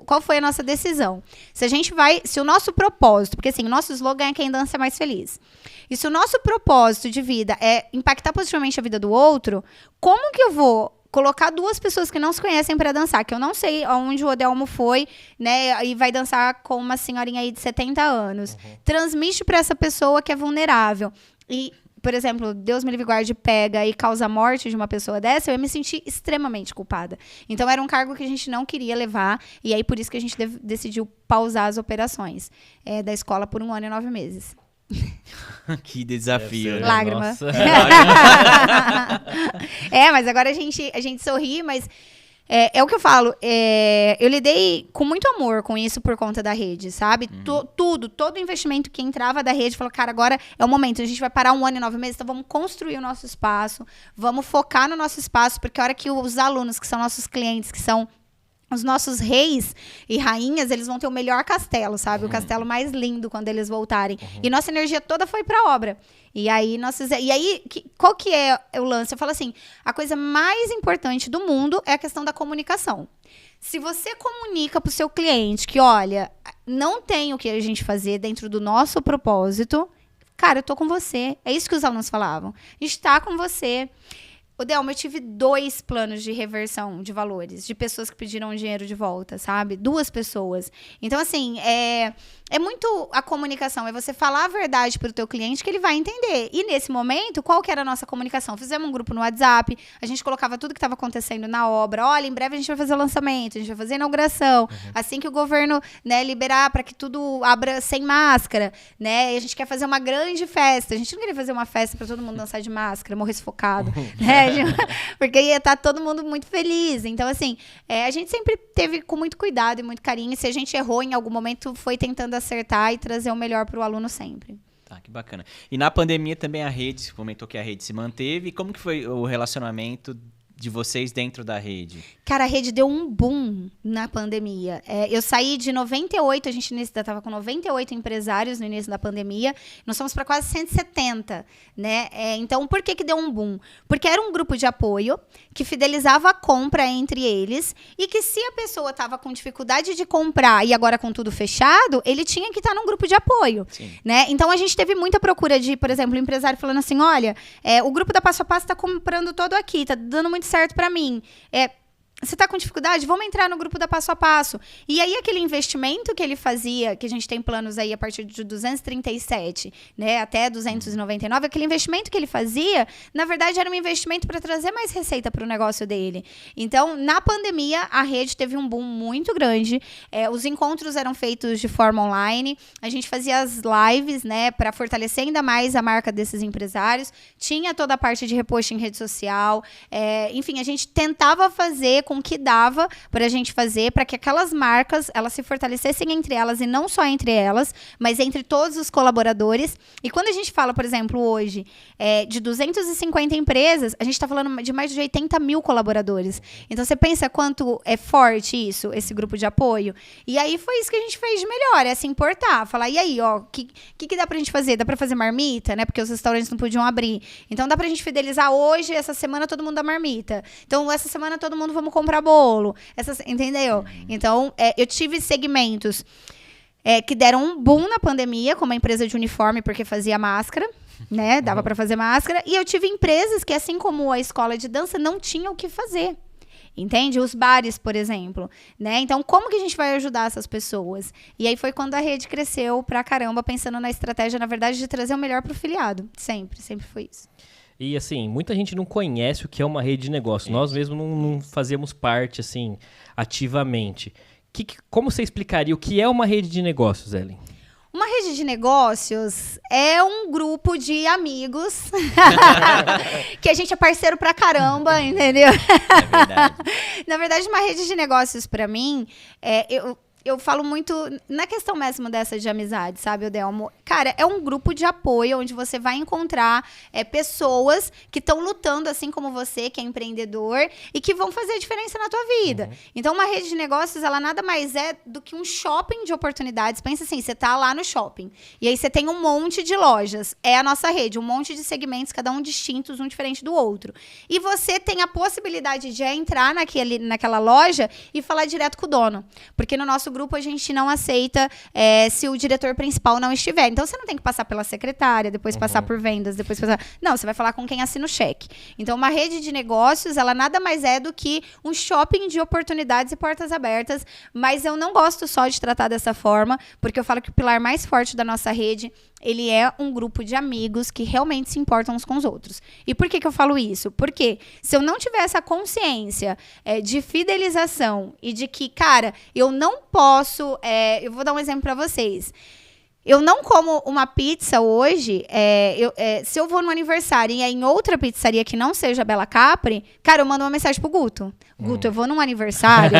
qual foi a nossa decisão? Se o nosso propósito, porque assim, o nosso slogan é quem dança é mais feliz. E se o nosso propósito de vida é impactar positivamente a vida do outro, como que eu vou colocar 2 pessoas que não se conhecem para dançar, que eu não sei aonde o Odelmo foi, né, e vai dançar com uma senhorinha aí de 70 anos. Transmite para essa pessoa que é vulnerável. E, por exemplo, Deus me livre e guarde, pega e causa a morte de uma pessoa dessa, eu ia me sentir extremamente culpada. Então, era um cargo que a gente não queria levar, e aí por isso que a gente decidiu pausar as operações da escola por 1 ano e 9 meses. Que desafio, né? Lágrima. Mas agora a gente sorri, mas é o que eu falo. Eu lidei com muito amor com isso por conta da rede, sabe? Todo investimento que entrava da rede, falou, cara, agora é o momento, a gente vai parar 1 ano e 9 meses, então vamos construir o nosso espaço, vamos focar no nosso espaço, porque a hora que os alunos, que são nossos clientes, que são os nossos reis e rainhas, eles vão ter o melhor castelo, sabe? O castelo mais lindo quando eles voltarem. E nossa energia toda foi pra obra. E aí, qual que é o lance? Eu falo assim, a coisa mais importante do mundo é a questão da comunicação. Se você comunica pro seu cliente que, olha, não tem o que a gente fazer dentro do nosso propósito, cara, eu tô com você. É isso que os alunos falavam. A gente tá com você. Delma, eu tive 2 planos de reversão de valores, de pessoas que pediram o dinheiro de volta, sabe? 2 pessoas. Então, assim, é muito a comunicação, é você falar a verdade para o teu cliente que ele vai entender. E nesse momento, qual que era a nossa comunicação? Fizemos um grupo no WhatsApp, a gente colocava tudo que estava acontecendo na obra. Olha, em breve a gente vai fazer o lançamento, a gente vai fazer a inauguração. Assim que o governo, né, liberar para que tudo abra sem máscara, né? E a gente quer fazer uma grande festa. A gente não queria fazer uma festa para todo mundo dançar de máscara, morrer sufocado, né? Porque ia estar todo mundo muito feliz. Então, assim, a gente sempre teve com muito cuidado e muito carinho. Se a gente errou em algum momento, foi tentando acertar e trazer o melhor para o aluno sempre. Tá, que bacana. E na pandemia também a rede, você comentou que a rede se manteve. Como que foi o relacionamento de vocês dentro da rede? Cara, a rede deu um boom na pandemia. Eu saí de 98, a gente estava com 98 empresários no início da pandemia, nós fomos para quase 170, né? Então, por que deu um boom? Porque era um grupo de apoio que fidelizava a compra entre eles e que se a pessoa estava com dificuldade de comprar e agora com tudo fechado, ele tinha que estar num grupo de apoio, né? Então, a gente teve muita procura de, por exemplo, um empresário falando assim, olha, o grupo da Passo a Passo está comprando todo aqui, está dando muito certo para mim. Você está com dificuldade? Vamos entrar no grupo da Passo a Passo. E aí, aquele investimento que ele fazia, que a gente tem planos aí a partir de 237, né, até 299, aquele investimento que ele fazia, na verdade, era um investimento para trazer mais receita para o negócio dele. Então, na pandemia, a rede teve um boom muito grande. Os encontros eram feitos de forma online. A gente fazia as lives, né, para fortalecer ainda mais a marca desses empresários. Tinha toda a parte de repost em rede social. Enfim, a gente tentava fazer com que dava para a gente fazer para que aquelas marcas elas se fortalecessem entre elas e não só entre elas, mas entre todos os colaboradores. E quando a gente fala, por exemplo, hoje de 250 empresas, a gente está falando de mais de 80 mil colaboradores. Então, você pensa quanto é forte isso, esse grupo de apoio? E aí foi isso que a gente fez de melhor, se importar. Falar, e aí, ó, o que dá pra gente fazer? Dá pra fazer marmita, né? Porque os restaurantes não podiam abrir. Então, dá pra gente fidelizar hoje, essa semana, todo mundo dá marmita. Então, essa semana, todo mundo vamos comprar bolo. Entendeu? Então, eu tive segmentos que deram um boom na pandemia, como a empresa de uniforme, porque fazia máscara, né? Dava para fazer máscara. E eu tive empresas que, assim como a escola de dança, não tinham o que fazer. Entende? Os bares, por exemplo, né? Então, como que a gente vai ajudar essas pessoas? E aí foi quando a rede cresceu pra caramba, pensando na estratégia, na verdade, de trazer o melhor pro filiado. Sempre foi isso. E, assim, muita gente não conhece o que é uma rede de negócio. Nós mesmos não fazíamos parte, assim, ativamente. Como você explicaria o que é uma rede de negócios, Ellen? Uma rede de negócios é um grupo de amigos que a gente é parceiro pra caramba, entendeu? É verdade. Na verdade, uma rede de negócios, pra mim, eu falo muito na questão mesmo dessa de amizade, sabe, Odelmo? Cara, é um grupo de apoio onde você vai encontrar pessoas que estão lutando assim como você, que é empreendedor, e que vão fazer a diferença na tua vida. Então, uma rede de negócios, ela nada mais é do que um shopping de oportunidades. Pensa assim, você tá lá no shopping, e aí você tem um monte de lojas. É a nossa rede, um monte de segmentos, cada um distintos, um diferente do outro. E você tem a possibilidade de entrar naquela loja e falar direto com o dono. Porque no nosso grupo a gente não aceita se o diretor principal não estiver. Então, você não tem que passar pela secretária, depois passar por vendas, depois passar... Não, você vai falar com quem assina o cheque. Então, uma rede de negócios, ela nada mais é do que um shopping de oportunidades e portas abertas, mas eu não gosto só de tratar dessa forma, porque eu falo que o pilar mais forte da nossa rede, ele é um grupo de amigos que realmente se importam uns com os outros. E por que eu falo isso? Porque se eu não tiver essa consciência de fidelização e de que, cara, eu não posso... eu vou dar um exemplo para vocês. Eu não como uma pizza hoje, se eu vou no aniversário e é em outra pizzaria que não seja Bela Capri, cara, eu mando uma mensagem pro Guto. Guto, eu vou num aniversário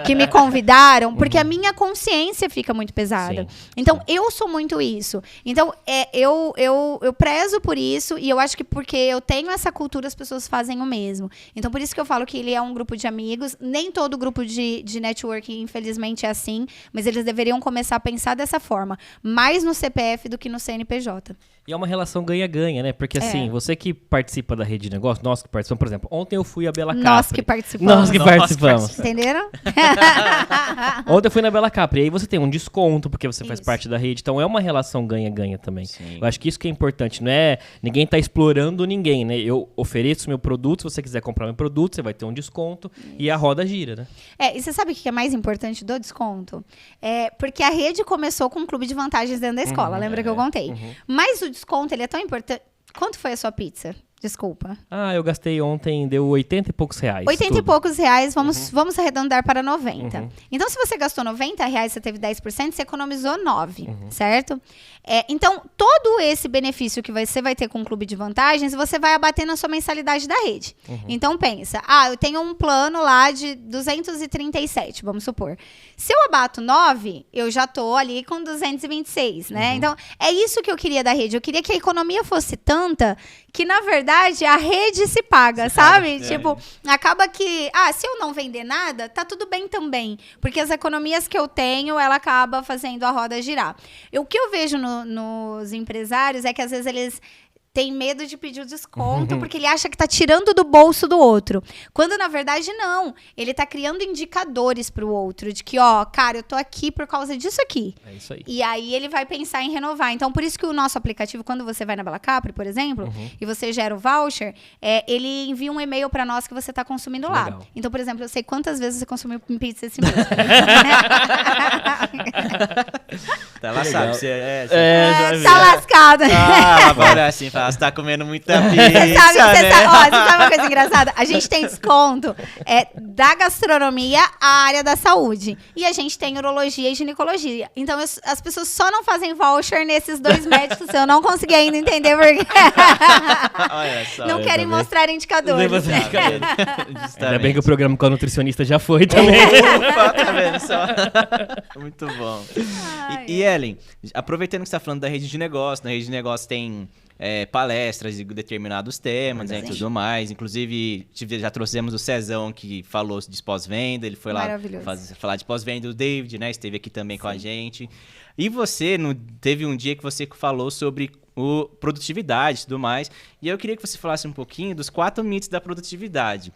que me convidaram, porque a minha consciência fica muito pesada. Sim, então, eu sou muito isso. Então, eu prezo por isso e eu acho que porque eu tenho essa cultura, as pessoas fazem o mesmo. Então, por isso que eu falo que ele é um grupo de amigos. Nem todo grupo de networking, infelizmente, é assim, mas eles deveriam começar a pensar dessa forma. Mais mais no CPF do que no CNPJ. E é uma relação ganha-ganha, né? Porque assim, você que participa da rede de negócio, nós que participamos, por exemplo, ontem eu fui a Bela Capri. Nós que participamos. Entenderam? Ontem eu fui na Bela Capri, e aí você tem um desconto, porque você faz parte da rede, então é uma relação ganha-ganha também. Sim. Eu acho que isso que é importante, não é ninguém tá explorando ninguém, né? Eu ofereço meu produto, se você quiser comprar meu produto, você vai ter um desconto e a roda gira, né? E você sabe o que é mais importante do desconto? Porque a rede começou com um clube de vantagens dentro da escola, lembra que eu contei? Mas o desconto, ele é tão importante. Quanto foi a sua pizza? Desculpa. Eu gastei ontem, deu 80 e poucos reais. 80 e poucos reais, vamos arredondar para 90. Então, se você gastou 90 reais, você teve 10%, você economizou 9, certo? Então, todo esse benefício que você vai ter com o clube de vantagens, você vai abater na sua mensalidade da rede. Então, pensa, eu tenho um plano lá de 237, vamos supor. Se eu abato 9, eu já tô ali com 226, né? Então, é isso que eu queria da rede. Eu queria que a economia fosse tanta que, na verdade, a rede se paga, sabe? Tipo, acaba que, se eu não vender nada, tá tudo bem também. Porque as economias que eu tenho, ela acaba fazendo a roda girar. O que eu vejo nos empresários é que, às vezes, eles tem medo de pedir o desconto, porque ele acha que tá tirando do bolso do outro. Quando, na verdade, não. Ele tá criando indicadores pro outro, de que, cara, eu tô aqui por causa disso aqui. É isso aí. E aí ele vai pensar em renovar. Então, por isso que o nosso aplicativo, quando você vai na Bela Capri, por exemplo, e você gera o voucher, ele envia um e-mail pra nós que você tá consumindo lá. Legal. Então, por exemplo, eu sei quantas vezes você consumiu pizza esse mês. Tá, ela sabe. Tá lascada. Agora assim, você tá comendo muita pizza, Você sabe uma coisa engraçada? A gente tem desconto da gastronomia à área da saúde. E a gente tem urologia e ginecologia. Então, as pessoas só não fazem voucher nesses 2 médicos. Eu não consegui ainda entender porque não querem mostrar indicadores. Ainda bem que o programa com a nutricionista já foi também. Tá vendo só? Muito bom. E Ellen, aproveitando que você tá falando da rede de negócio, na rede de negócio tem palestras de determinados temas, e tudo mais. Inclusive, já trouxemos o Cezão, que falou de pós-venda. Ele foi lá falar de pós-venda. O David, né, esteve aqui também com a gente. E você, teve um dia que você falou sobre produtividade e tudo mais. E eu queria que você falasse um pouquinho dos 4 mitos da produtividade.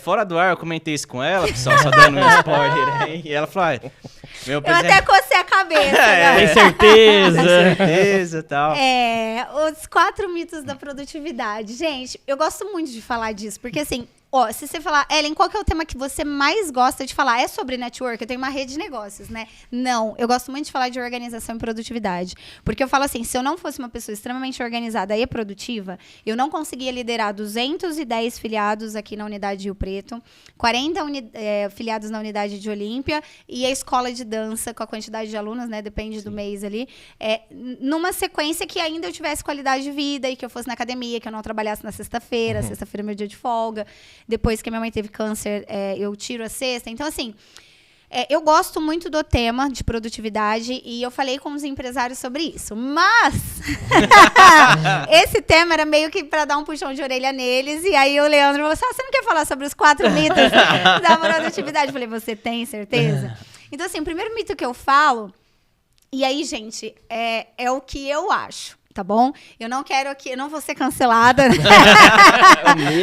Fora do ar, eu comentei isso com ela, pessoal, só dando um spoiler aí. E ela falou, eu até cocei a cabeça. Tem certeza. Tem certeza e tal. Os 4 mitos da produtividade. Gente, eu gosto muito de falar disso, porque assim, se você falar, Ellen, qual que é o tema que você mais gosta de falar? É sobre network? Eu tenho uma rede de negócios, né? Não, eu gosto muito de falar de organização e produtividade. Porque eu falo assim, se eu não fosse uma pessoa extremamente organizada e produtiva, eu não conseguia liderar 210 filiados aqui na unidade de Rio Preto, 40 filiados na unidade de Olímpia e a escola de dança com a quantidade de alunos, né? Depende do mês ali. Numa sequência que ainda eu tivesse qualidade de vida e que eu fosse na academia, que eu não trabalhasse na sexta-feira. Sexta-feira é meu dia de folga. Depois que a minha mãe teve câncer, eu tiro a sexta. Então, assim, eu gosto muito do tema de produtividade e eu falei com os empresários sobre isso. Mas esse tema era meio que para dar um puxão de orelha neles. E aí o Leandro falou assim, você não quer falar sobre os 4 mitos da produtividade? Eu falei, você tem certeza? Então, assim, o primeiro mito que eu falo, e aí, gente, é o que eu acho. Tá bom? Eu não quero aqui, eu não vou ser cancelada.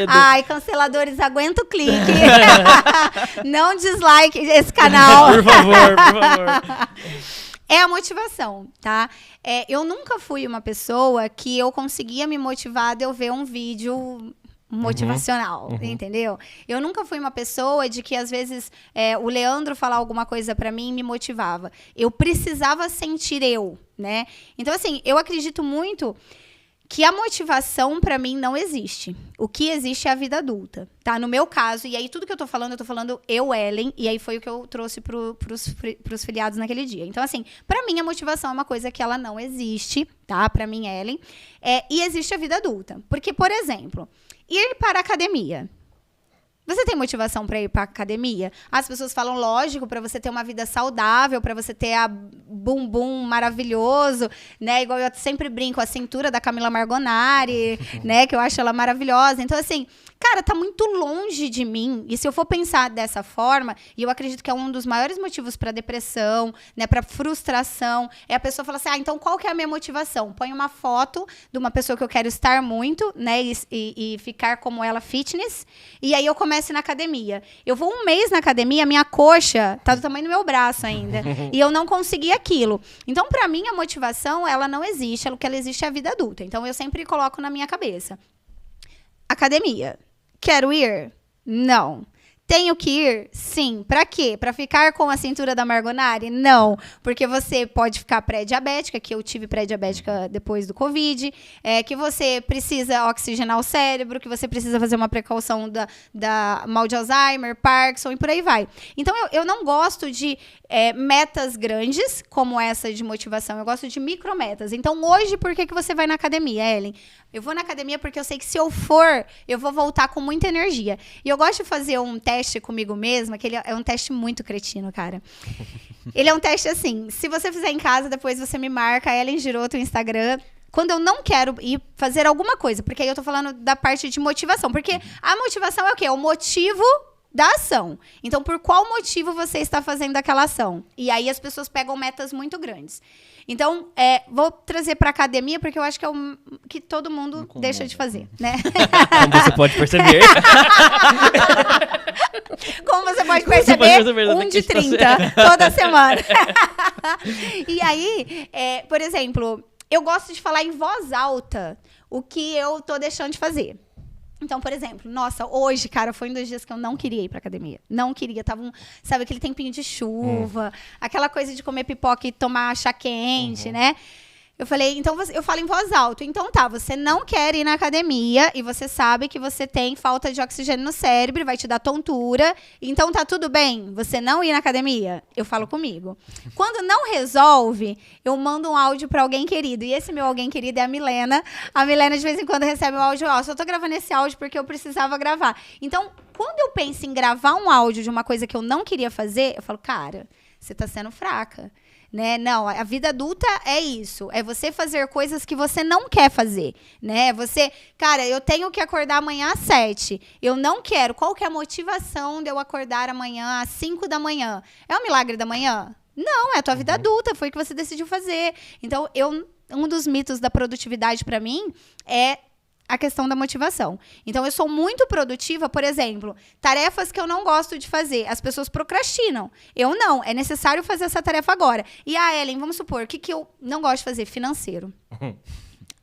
Ai, canceladores, aguenta o clique. Não dislike esse canal. Por favor. É a motivação, tá? Eu nunca fui uma pessoa que eu conseguia me motivar de eu ver um vídeo motivacional, entendeu? Eu nunca fui uma pessoa de que, às vezes, o Leandro falar alguma coisa pra mim me motivava. Eu precisava sentir né? Então, assim, eu acredito muito que a motivação, pra mim, não existe. O que existe é a vida adulta, tá? No meu caso, e aí tudo que eu tô falando eu, Ellen, e aí foi o que eu trouxe pros filiados naquele dia. Então, assim, pra mim, a motivação é uma coisa que ela não existe, tá? Pra mim, Ellen. E existe a vida adulta. Porque, por exemplo, ir para a academia. Você tem motivação para ir para a academia? As pessoas falam, lógico, para você ter uma vida saudável, para você ter a bumbum maravilhoso, né? Igual eu sempre brinco, a cintura da Camila Margonari, né? Que eu acho ela maravilhosa. Então, assim, cara, tá muito longe de mim. E se eu for pensar dessa forma, e eu acredito que é um dos maiores motivos para depressão, né, para frustração, é a pessoa falar assim, então qual que é a minha motivação? Põe uma foto de uma pessoa que eu quero estar muito, né, e ficar como ela fitness, e aí eu começo na academia. Eu vou um mês na academia, minha coxa tá do tamanho do meu braço ainda, e eu não consegui aquilo. Então, para mim, a motivação, ela não existe, o que ela existe é a vida adulta. Então, eu sempre coloco na minha cabeça. Academia. Quero ir? Não. Tenho que ir? Sim. Pra quê? Pra ficar com a cintura da Margonari? Não. Porque você pode ficar pré-diabética, que eu tive pré-diabética depois do Covid, que você precisa oxigenar o cérebro, que você precisa fazer uma precaução da mal de Alzheimer, Parkinson e por aí vai. Então, eu não gosto de metas grandes, como essa de motivação. Eu gosto de micrometas. Então, hoje, por que você vai na academia, Ellen? Eu vou na academia porque eu sei que se eu for, eu vou voltar com muita energia. E eu gosto de fazer um teste comigo mesma, que ele é um teste muito cretino, cara. Ele é um teste assim, se você fizer em casa, depois você me marca, Ellen Giroto no Instagram, quando eu não quero ir fazer alguma coisa, porque aí eu tô falando da parte de motivação, porque a motivação é o quê? É o motivo da ação. Então, por qual motivo você está fazendo aquela ação? E aí as pessoas pegam metas muito grandes. Então, vou trazer para academia, porque eu acho que é o que todo mundo deixa de fazer, né? Como você pode perceber. Como você pode perceber, 1 de 30, toda semana. E aí, por exemplo, eu gosto de falar em voz alta o que eu tô deixando de fazer. Então, por exemplo, nossa, hoje, cara, foi um dos dias que eu não queria ir pra academia. Não queria, tava sabe, aquele tempinho de chuva, aquela coisa de comer pipoca e tomar chá quente, né? Eu falei, então eu falo em voz alta. Então tá, você não quer ir na academia e você sabe que você tem falta de oxigênio no cérebro, vai te dar tontura. Então tá tudo bem você não ir na academia? Eu falo comigo. Quando não resolve, eu mando um áudio pra alguém querido. E esse meu alguém querido é a Milena. A Milena de vez em quando recebe o áudio. Só tô gravando esse áudio porque eu precisava gravar. Então, quando eu penso em gravar um áudio de uma coisa que eu não queria fazer, eu falo, cara, você tá sendo fraca. Né? Não, a vida adulta é isso. É você fazer coisas que você não quer fazer, né? Você, cara, eu tenho que acordar amanhã às 7. Eu não quero. Qual que é a motivação de eu acordar amanhã às 5 da manhã? É um milagre da manhã? Não, é a tua vida adulta. Foi o que você decidiu fazer. Então, um dos mitos da produtividade para mim é a questão da motivação. Então, eu sou muito produtiva, por exemplo, tarefas que eu não gosto de fazer. As pessoas procrastinam. Eu não. É necessário fazer essa tarefa agora. E Ellen, vamos supor, o que eu não gosto de fazer? Financeiro.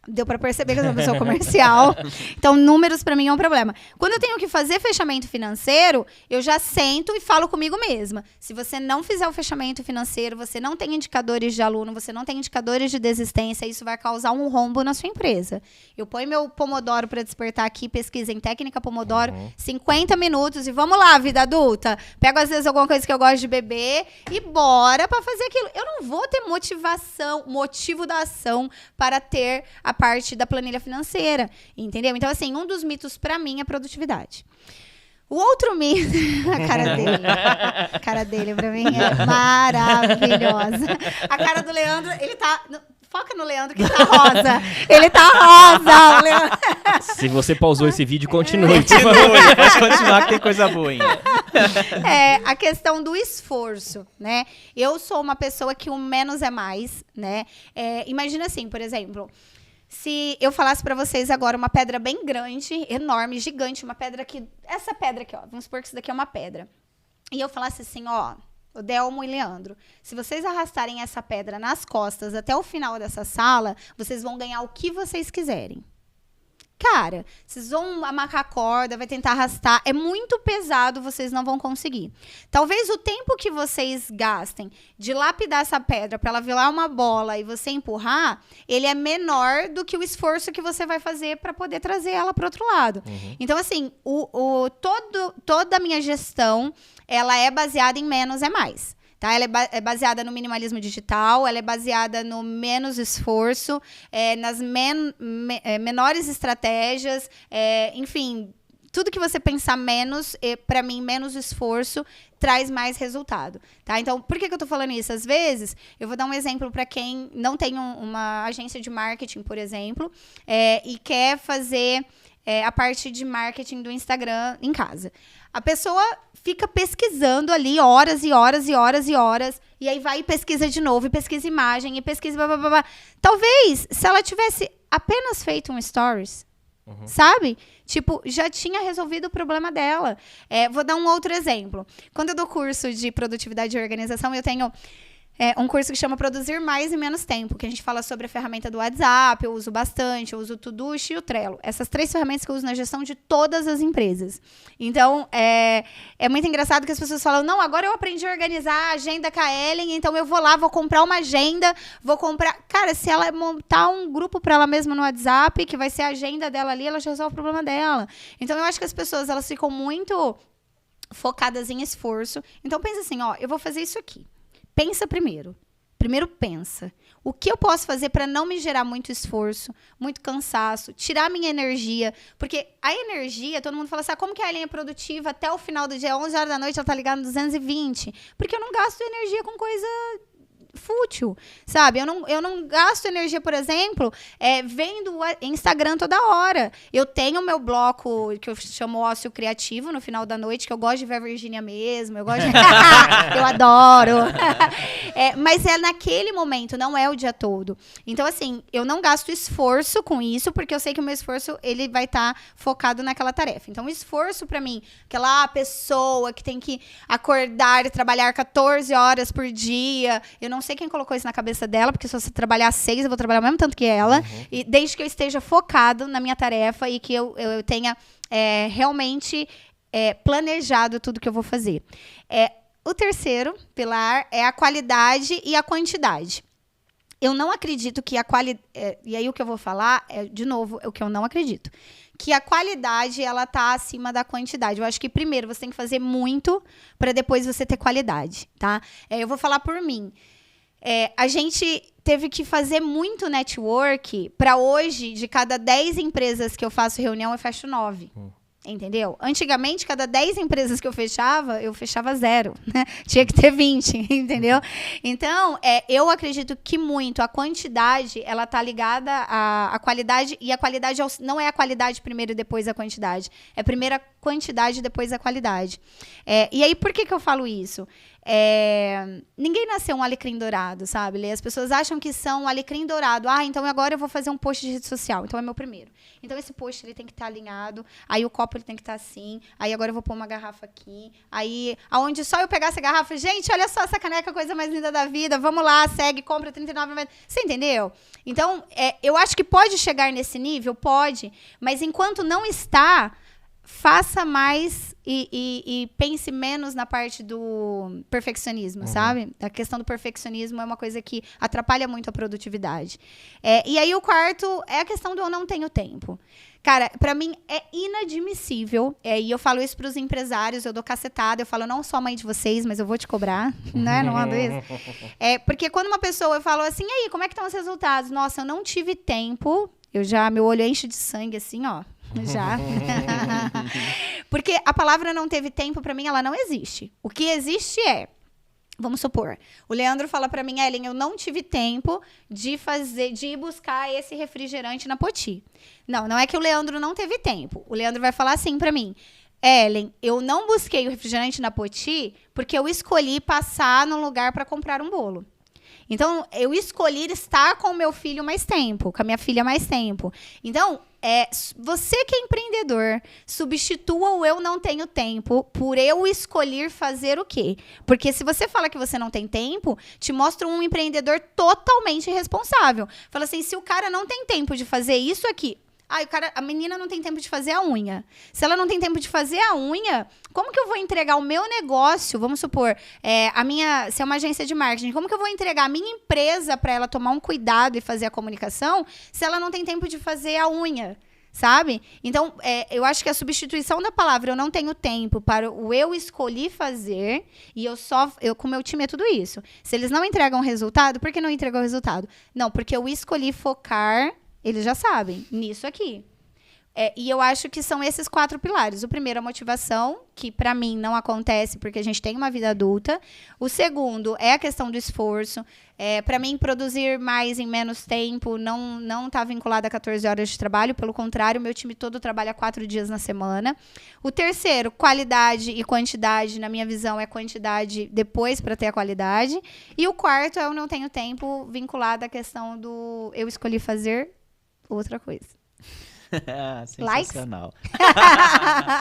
Deu pra perceber que eu sou uma pessoa comercial. Então, números pra mim é um problema. Quando eu tenho que fazer fechamento financeiro, eu já sento e falo comigo mesma. Se você não fizer o fechamento financeiro, você não tem indicadores de aluno, você não tem indicadores de desistência, isso vai causar um rombo na sua empresa. Eu ponho meu Pomodoro pra despertar aqui, pesquisa em técnica Pomodoro, 50 minutos e vamos lá, vida adulta. Pego às vezes alguma coisa que eu gosto de beber e bora pra fazer aquilo. Eu não vou ter motivo da ação para ter a parte da planilha financeira, entendeu? Então, assim, um dos mitos pra mim é produtividade. O outro mito, a cara dele pra mim é maravilhosa. A cara do Leandro, ele tá... Foca no Leandro que tá rosa. Ele tá rosa, o Leandro. Se você pausou esse vídeo, continue. Pode continuar que tem coisa boa ainda. A questão do esforço, né? Eu sou uma pessoa que o menos é mais, né? Imagina assim, por exemplo... Se eu falasse pra vocês agora uma pedra bem grande, enorme, gigante, uma pedra que... Essa pedra aqui, ó. Vamos supor que isso daqui é uma pedra. E eu falasse assim, ó, o Delmo e Leandro, se vocês arrastarem essa pedra nas costas até o final dessa sala, vocês vão ganhar o que vocês quiserem. Cara, vocês vão amarrar a corda, vai tentar arrastar. É muito pesado, vocês não vão conseguir. Talvez o tempo que vocês gastem de lapidar essa pedra para ela virar uma bola e você empurrar, ele é menor do que o esforço que você vai fazer para poder trazer ela para outro lado. Então, assim, toda a minha gestão, ela é baseada em menos é mais. Tá? Ela é baseada no minimalismo digital, ela é baseada no menos esforço, nas menores estratégias, enfim, tudo que você pensar menos, para mim, menos esforço, traz mais resultado. Tá? Então, por que eu tô falando isso? Às vezes, eu vou dar um exemplo para quem não tem uma agência de marketing, por exemplo, e quer fazer... a parte de marketing do Instagram em casa. A pessoa fica pesquisando ali horas e horas e horas e horas, e aí vai e pesquisa de novo, e pesquisa imagem, e pesquisa... Blá, blá, blá, blá. Talvez, se ela tivesse apenas feito um stories, sabe? Tipo, já tinha resolvido o problema dela. Vou dar um outro exemplo. Quando eu dou curso de produtividade e organização, eu tenho... um curso que chama Produzir Mais em Menos Tempo, que a gente fala sobre a ferramenta do WhatsApp, eu uso bastante, eu uso o Todoist e o Trello. Essas 3 ferramentas que eu uso na gestão de todas as empresas. Então, é muito engraçado que as pessoas falam, não, agora eu aprendi a organizar a agenda com a Ellen, então eu vou lá, vou comprar uma agenda, vou comprar... Cara, se ela montar um grupo para ela mesma no WhatsApp, que vai ser a agenda dela ali, ela já resolve o problema dela. Então, eu acho que as pessoas, elas ficam muito focadas em esforço. Então, pensa assim, ó, eu vou fazer isso aqui. Pensa primeiro. Primeiro pensa. O que eu posso fazer para não me gerar muito esforço, muito cansaço, tirar minha energia? Porque a energia, todo mundo fala assim, como que a Ellen é produtiva até o final do dia, 11 horas da noite, ela tá ligada no 220? Porque eu não gasto energia com coisa fútil, sabe? Eu não gasto energia, por exemplo, vendo Instagram toda hora. Eu tenho o meu bloco, que eu chamo ócio criativo, no final da noite, que eu gosto de ver a Virgínia mesmo, eu gosto de... eu adoro. Mas é naquele momento, não é o dia todo. Então, assim, eu não gasto esforço com isso, porque eu sei que o meu esforço, ele vai estar focado naquela tarefa. Então, o esforço pra mim, aquela pessoa que tem que acordar e trabalhar 14 horas por dia, eu não sei quem colocou isso na cabeça dela, porque se você trabalhar 6, eu vou trabalhar o mesmo tanto que ela. E desde que eu esteja focado na minha tarefa e que eu tenha realmente planejado tudo que eu vou fazer. O terceiro pilar é a qualidade e a quantidade. Eu não acredito que a qualidade... e aí o que eu vou falar, de novo, é o que eu não acredito. Que a qualidade, ela tá acima da quantidade. Eu acho que primeiro você tem que fazer muito para depois você ter qualidade, tá? Eu vou falar por mim. A gente teve que fazer muito network para hoje, de cada 10 empresas que eu faço reunião, eu fecho 9. Entendeu? Antigamente, cada 10 empresas que eu fechava 0. Né? Tinha que ter 20, entendeu? Então, eu acredito que muito a quantidade, ela tá ligada à qualidade, e a qualidade não é a qualidade primeiro e depois a quantidade. É primeiro a quantidade e depois a qualidade. E aí, por que eu falo isso? Ninguém nasceu um alecrim dourado, sabe? As pessoas acham que são um alecrim dourado. Então agora eu vou fazer um post de rede social. Então é meu primeiro. Então esse post ele tem que estar alinhado. Aí o copo ele tem que estar assim. Aí agora eu vou pôr uma garrafa aqui. Aí, aonde só eu pegar essa garrafa, gente, olha só essa caneca, coisa mais linda da vida. Vamos lá, segue, compra R$39,90. Você entendeu? Então, eu acho que pode chegar nesse nível, pode. Mas enquanto não está, faça mais e pense menos na parte do perfeccionismo, sabe? A questão do perfeccionismo é uma coisa que atrapalha muito a produtividade. E aí o quarto é a questão do eu não tenho tempo. Cara, pra mim é inadmissível, e eu falo isso pros empresários, eu dou cacetada, eu falo, não sou a mãe de vocês, mas eu vou te cobrar, né? Não ando isso. Porque quando uma pessoa fala assim, e aí, como é que estão os resultados? Nossa, eu não tive tempo, meu olho enche de sangue assim, ó. Já. Porque a palavra não teve tempo, pra mim, ela não existe. O que existe vamos supor, o Leandro fala pra mim, Ellen, eu não tive tempo de ir buscar esse refrigerante na Poti. Não é que o Leandro não teve tempo. O Leandro vai falar assim pra mim, Ellen, eu não busquei o refrigerante na Poti porque eu escolhi passar num lugar pra comprar um bolo. Então, eu escolhi estar com o meu filho mais tempo, com a minha filha mais tempo. Então, você que é empreendedor, substitua o eu não tenho tempo por eu escolher fazer o quê? Porque se você fala que você não tem tempo, te mostra um empreendedor totalmente irresponsável. Fala assim, se o cara não tem tempo de fazer isso aqui... a menina não tem tempo de fazer a unha. Se ela não tem tempo de fazer a unha, como que eu vou entregar o meu negócio? Vamos supor, se é uma agência de marketing, como que eu vou entregar a minha empresa para ela tomar um cuidado e fazer a comunicação se ela não tem tempo de fazer a unha? Sabe? Então, eu acho que a substituição da palavra eu não tenho tempo para o eu escolhi fazer, e eu com o meu time é tudo isso. Se eles não entregam resultado, por que não entregou o resultado? Não, porque eu escolhi focar... Eles já sabem, nisso aqui. E eu acho que são esses 4 pilares. O primeiro, a motivação, que para mim não acontece porque a gente tem uma vida adulta. O segundo é a questão do esforço. Para mim, produzir mais em menos tempo não está vinculado a 14 horas de trabalho. Pelo contrário, meu time todo trabalha 4 dias na semana. O terceiro, qualidade e quantidade. Na minha visão, é quantidade depois para ter a qualidade. E o quarto é eu não tenho tempo, vinculado à questão do eu escolhi fazer outra coisa. Sensacional.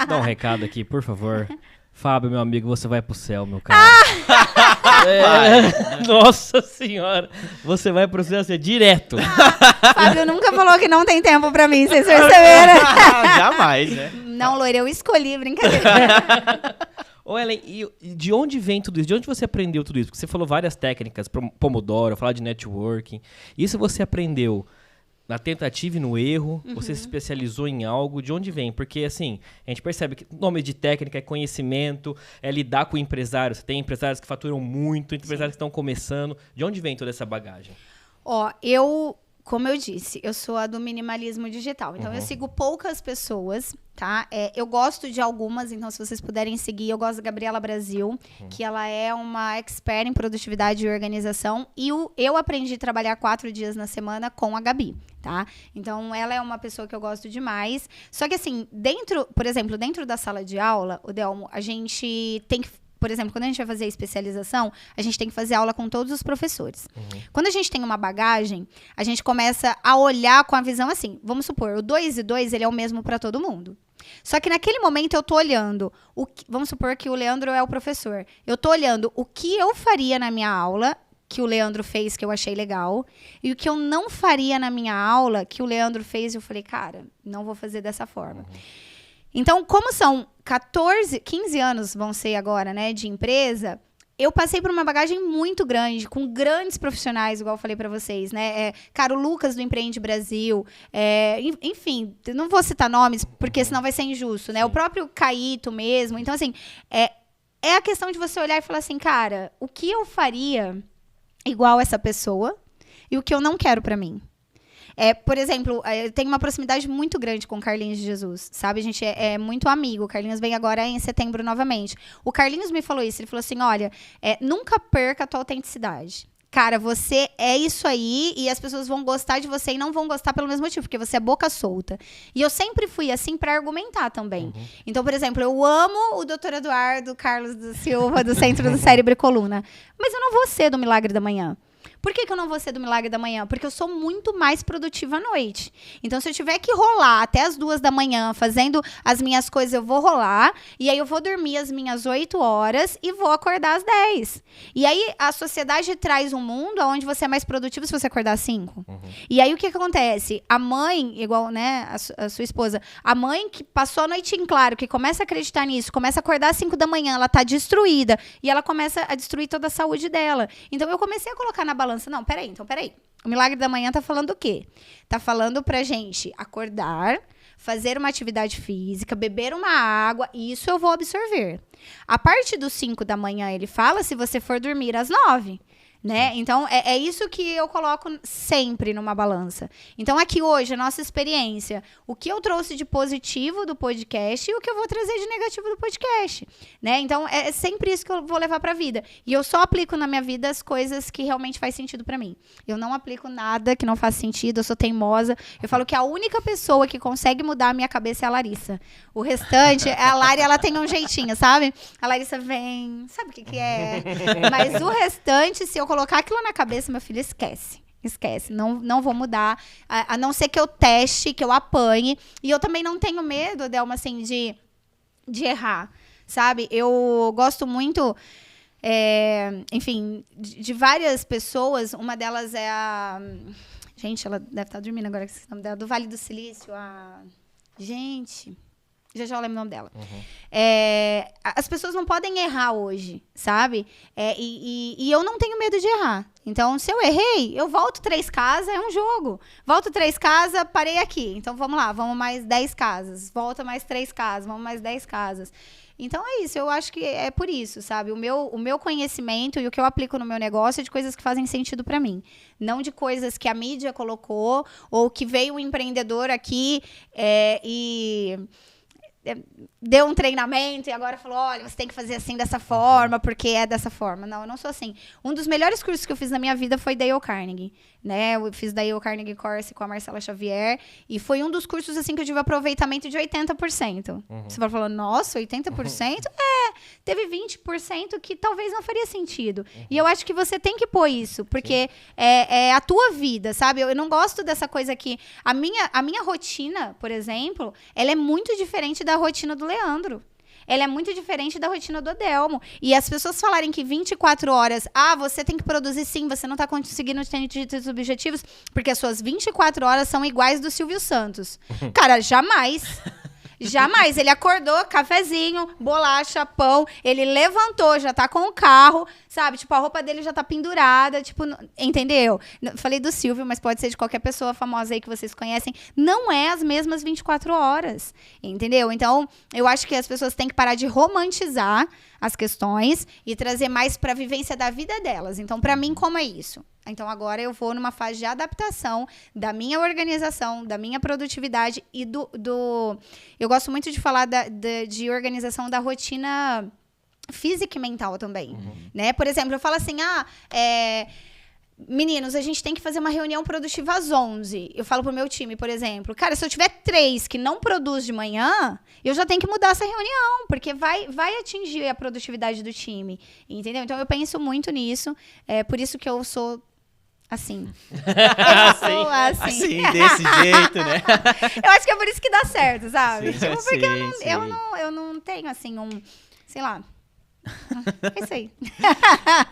Dá um recado aqui, por favor. Fábio, meu amigo, você vai pro céu, meu cara. Nossa senhora. Você vai pro céu assim, direto. Fábio nunca falou que não tem tempo pra mim, vocês perceberam? Jamais, né? Não, Loira, eu escolhi, brincadeira. Ô, Ellen, e de onde vem tudo isso? De onde você aprendeu tudo isso? Porque você falou várias técnicas, Pomodoro, falar de networking. Isso você aprendeu na tentativa e no erro? Você se especializou em algo? De onde vem? Porque, assim, a gente percebe que nome de técnica é conhecimento, é lidar com empresários. Você tem empresários que faturam muito, empresários que estão começando. De onde vem toda essa bagagem? Como eu disse, eu sou a do minimalismo digital. Então, eu sigo poucas pessoas, tá? Eu gosto de algumas, então, se vocês puderem seguir, eu gosto da Gabriela Brasil, que ela é uma expert em produtividade e organização. E eu aprendi a trabalhar 4 dias na semana com a Gabi, tá? Então, ela é uma pessoa que eu gosto demais. Só que, assim, por exemplo, dentro da sala de aula, o Delmo, a gente tem que... Por exemplo, quando a gente vai fazer a especialização, a gente tem que fazer aula com todos os professores. Quando a gente tem uma bagagem, a gente começa a olhar com a visão assim. Vamos supor, o 2 e 2, ele é o mesmo para todo mundo. Só que naquele momento eu tô olhando, vamos supor que o Leandro é o professor. Eu tô olhando o que eu faria na minha aula, que o Leandro fez, que eu achei legal, e o que eu não faria na minha aula, que o Leandro fez, eu falei, cara, não vou fazer dessa forma. Então, como são 15 anos vão ser agora, né, de empresa, eu passei por uma bagagem muito grande, com grandes profissionais, igual eu falei pra vocês, né? Cara, o Lucas do Empreende Brasil, enfim, não vou citar nomes, porque senão vai ser injusto, né? Sim. O próprio Caíto mesmo. Então, assim, é a questão de você olhar e falar assim, cara, o que eu faria igual essa pessoa e o que eu não quero pra mim? Por exemplo, eu tenho uma proximidade muito grande com o Carlinhos de Jesus, sabe? A gente é muito amigo. O Carlinhos vem agora em setembro novamente. O Carlinhos me falou isso. Ele falou assim, olha, nunca perca a tua autenticidade. Cara, você é isso aí e as pessoas vão gostar de você e não vão gostar pelo mesmo motivo, porque você é boca solta. E eu sempre fui assim pra argumentar também. Então, por exemplo, eu amo o Dr. Eduardo Carlos da Silva, do Centro do Cérebro e Coluna. Mas eu não vou ser do Milagre da Manhã. Por que eu não vou ser do Milagre da Manhã? Porque eu sou muito mais produtiva à noite. Então, se eu tiver que rolar até as 2 da manhã fazendo as minhas coisas, eu vou rolar. E aí, eu vou dormir as minhas 8 horas e vou acordar às 10. E aí, a sociedade traz um mundo onde você é mais produtivo se você acordar às 5. E aí, o que acontece? A mãe, igual, né, a sua esposa, a mãe que passou a noite em claro, que começa a acreditar nisso, começa a acordar às 5 da manhã, ela tá destruída. E ela começa a destruir toda a saúde dela. Então, eu comecei a colocar na balança. Não, peraí. O Milagre da Manhã tá falando o quê? Tá falando pra gente acordar, fazer uma atividade física, beber uma água, e isso eu vou absorver. A parte dos 5 da manhã, ele fala se você for dormir às 9. Né? Então, é isso que eu coloco sempre numa balança. Então, aqui hoje, a nossa experiência, o que eu trouxe de positivo do podcast e o que eu vou trazer de negativo do podcast, né? Então, é sempre isso que eu vou levar pra vida. E eu só aplico na minha vida as coisas que realmente faz sentido pra mim. Eu não aplico nada que não faz sentido, eu sou teimosa. Eu falo que a única pessoa que consegue mudar a minha cabeça é a Larissa. O restante, a Lari, ela tem um jeitinho, sabe? A Larissa vem, sabe o que é? Mas o restante, se eu colocar aquilo na cabeça, meu filho, esquece. Não vou mudar, a não ser que eu teste, que eu apanhe. E eu também não tenho medo, Delma, assim, de errar, sabe? Eu gosto muito, enfim, de várias pessoas. Uma delas é a... Gente, ela deve estar dormindo agora, que esse nome dela, do Vale do Silício, Gente... Já eu lembro o nome dela. As pessoas não podem errar hoje, sabe? E eu não tenho medo de errar. Então, se eu errei, eu volto 3 casas, é um jogo. Volto 3 casas, parei aqui. Então, vamos lá, vamos mais 10 casas. Volta mais 3 casas, vamos mais 10 casas. Então é isso, eu acho que é por isso, sabe? O meu conhecimento e o que eu aplico no meu negócio é de coisas que fazem sentido para mim. Não de coisas que a mídia colocou ou que veio um empreendedor aqui e deu um treinamento e agora falou, olha, você tem que fazer assim dessa forma, porque é dessa forma. Não, eu não sou assim. Um dos melhores cursos que eu fiz na minha vida foi Dale Carnegie, né? Eu fiz Dale Carnegie Course com a Marcela Xavier e foi um dos cursos, assim, que eu tive aproveitamento de 80%. Você vai falar, nossa, 80%? Teve 20% que talvez não faria sentido. E eu acho que você tem que pôr isso, porque é a tua vida, sabe? Eu não gosto dessa coisa que... A minha rotina, por exemplo, ela é muito diferente da rotina do Leandro. Ela é muito diferente da rotina do Adelmo. E as pessoas falarem que 24 horas... você tem que produzir sim, você não tá conseguindo atingir os objetivos, porque as suas 24 horas são iguais do Silvio Santos. Cara, jamais... Jamais. Ele acordou, cafezinho, bolacha, pão. Ele levantou, já tá com o carro, sabe? Tipo, a roupa dele já tá pendurada. Tipo, entendeu? Falei do Silvio, mas pode ser de qualquer pessoa famosa aí que vocês conhecem. Não é as mesmas 24 horas. Entendeu? Então, eu acho que as pessoas têm que parar de romantizar as questões e trazer mais pra vivência da vida delas. Então, pra mim, como é isso? Então, agora eu vou numa fase de adaptação da minha organização, da minha produtividade e eu gosto muito de falar de organização da rotina física e mental também, né? Por exemplo, eu falo assim, meninos, a gente tem que fazer uma reunião produtiva às 11. Eu falo pro meu time, por exemplo, cara, se eu tiver 3 que não produz de manhã, eu já tenho que mudar essa reunião, porque vai atingir a produtividade do time, entendeu? Então, eu penso muito nisso, por isso que eu sou... Assim. Assim, desse jeito, né? Eu acho que é por isso que dá certo, sabe? Sim, tipo, porque eu não tenho, assim, sei lá. É isso aí.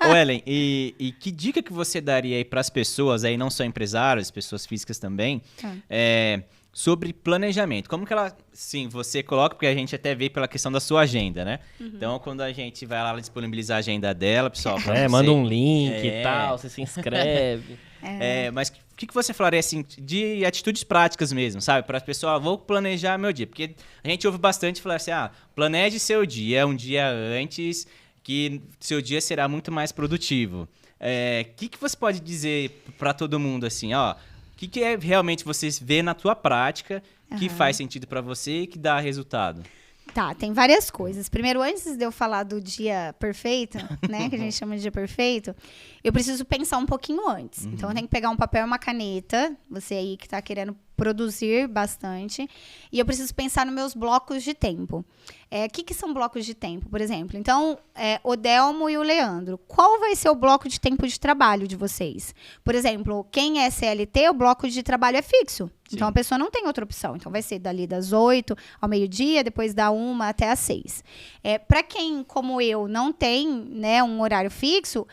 Ô, Ellen, e que dica que você daria aí pras pessoas, aí não só empresários, pessoas físicas também, sobre planejamento? Como que ela, sim, você coloca, porque a gente até vê pela questão da sua agenda, né? Então, quando a gente vai lá disponibilizar a agenda dela, pessoal... manda um link e tal, você se inscreve. Mas o que você falaria, assim, de atitudes práticas mesmo, sabe? Para as pessoas, vou planejar meu dia. Porque a gente ouve bastante falar assim, planeje seu dia um dia antes, que seu dia será muito mais produtivo. O que você pode dizer para todo mundo, assim, O que é realmente você vê na tua prática que faz sentido para você e que dá resultado? Tá, tem várias coisas. Primeiro, antes de eu falar do dia perfeito, né, que a gente chama de dia perfeito, eu preciso pensar um pouquinho antes. Então, eu tenho que pegar um papel e uma caneta, você aí que tá querendo produzir bastante, e eu preciso pensar nos meus blocos de tempo. O que são blocos de tempo, por exemplo? Então, o Delmo e o Leandro, qual vai ser o bloco de tempo de trabalho de vocês? Por exemplo, quem é CLT, o bloco de trabalho é fixo. Sim. Então, a pessoa não tem outra opção. Então, vai ser dali das 8 ao meio-dia, depois da 1 até às 6. Para quem, como eu, não tem, né, um horário fixo,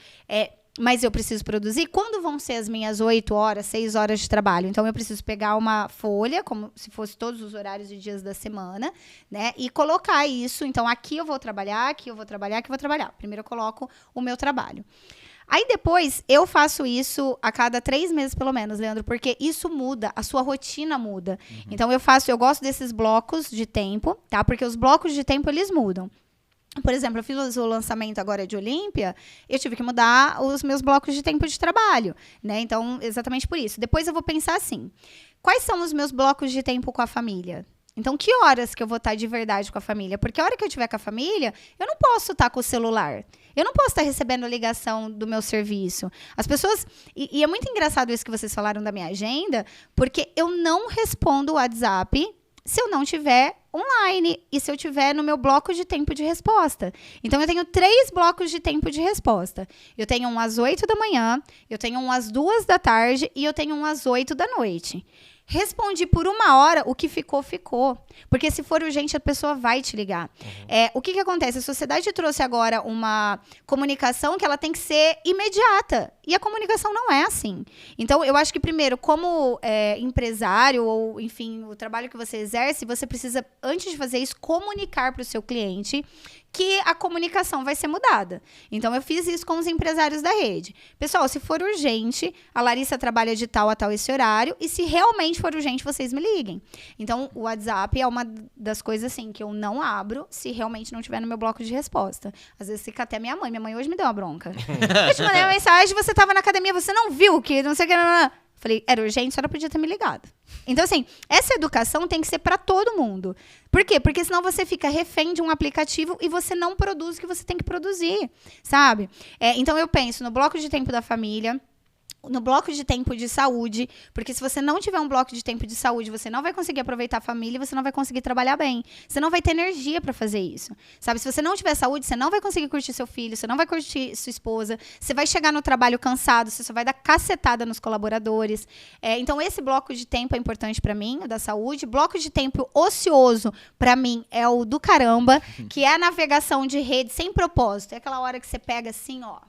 mas eu preciso produzir, quando vão ser as minhas 8 horas, 6 horas de trabalho? Então, eu preciso pegar uma folha, como se fosse todos os horários e dias da semana, né? E colocar isso. Então, aqui eu vou trabalhar, aqui eu vou trabalhar, aqui eu vou trabalhar. Primeiro, eu coloco o meu trabalho. Aí, depois, eu faço isso a cada 3 meses, pelo menos, Leandro, porque isso muda, a sua rotina muda. Então, eu gosto desses blocos de tempo, tá? Porque os blocos de tempo, eles mudam. Por exemplo, eu fiz o lançamento agora de Olímpia, eu tive que mudar os meus blocos de tempo de trabalho, né? Então, exatamente por isso. Depois eu vou pensar assim, quais são os meus blocos de tempo com a família? Então, que horas que eu vou estar de verdade com a família? Porque a hora que eu estiver com a família, eu não posso estar com o celular. Eu não posso estar recebendo ligação do meu serviço. As pessoas... E é muito engraçado isso que vocês falaram da minha agenda, porque eu não respondo o WhatsApp se eu não tiver online e se eu tiver no meu bloco de tempo de resposta. Então, eu tenho 3 blocos de tempo de resposta. Eu tenho um às 8 da manhã, eu tenho um às 2 da tarde e eu tenho um às 8 da noite. Respondi por 1 hora, o que ficou, ficou. Porque se for urgente, a pessoa vai te ligar. O que acontece? A sociedade trouxe agora uma comunicação que ela tem que ser imediata. E a comunicação não é assim. Então, eu acho que, primeiro, como empresário, ou, enfim, o trabalho que você exerce, você precisa, antes de fazer isso, comunicar para o seu cliente que a comunicação vai ser mudada. Então, eu fiz isso com os empresários da rede. Pessoal, se for urgente, a Larissa trabalha de tal a tal esse horário, e se realmente for urgente, vocês me liguem. Então, o WhatsApp é uma das coisas, assim, que eu não abro se realmente não tiver no meu bloco de resposta. Às vezes fica até minha mãe hoje me deu uma bronca. Eu te mandei uma mensagem, você estava na academia, você não viu que não sei o que... Falei, era urgente, a senhora podia ter me ligado. Então, assim, essa educação tem que ser para todo mundo. Por quê? Porque senão você fica refém de um aplicativo e você não produz o que você tem que produzir, sabe? Então, eu penso no bloco de tempo da família, no bloco de tempo de saúde, porque se você não tiver um bloco de tempo de saúde, você não vai conseguir aproveitar a família, você não vai conseguir trabalhar bem. Você não vai ter energia para fazer isso, sabe? Se você não tiver saúde, você não vai conseguir curtir seu filho, você não vai curtir sua esposa, você vai chegar no trabalho cansado, você só vai dar cacetada nos colaboradores. Então, esse bloco de tempo é importante para mim, o da saúde. Bloco de tempo ocioso, para mim, é o do caramba, que é a navegação de rede sem propósito. É aquela hora que você pega assim, ó...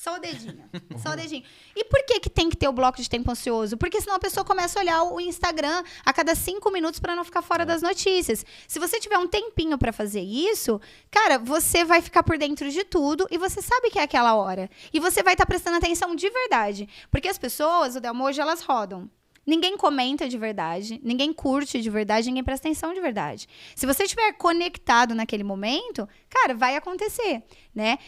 Só o dedinho, só o dedinho. E por que tem que ter o bloco de tempo ocioso? Porque senão a pessoa começa a olhar o Instagram a cada 5 minutos para não ficar fora das notícias. Se você tiver um tempinho para fazer isso, cara, você vai ficar por dentro de tudo e você sabe que é aquela hora. E você vai estar prestando atenção de verdade. Porque as pessoas, o Delmo, hoje elas rodam. Ninguém comenta de verdade, ninguém curte de verdade, ninguém presta atenção de verdade. Se você estiver conectado naquele momento, cara, vai acontecer, né?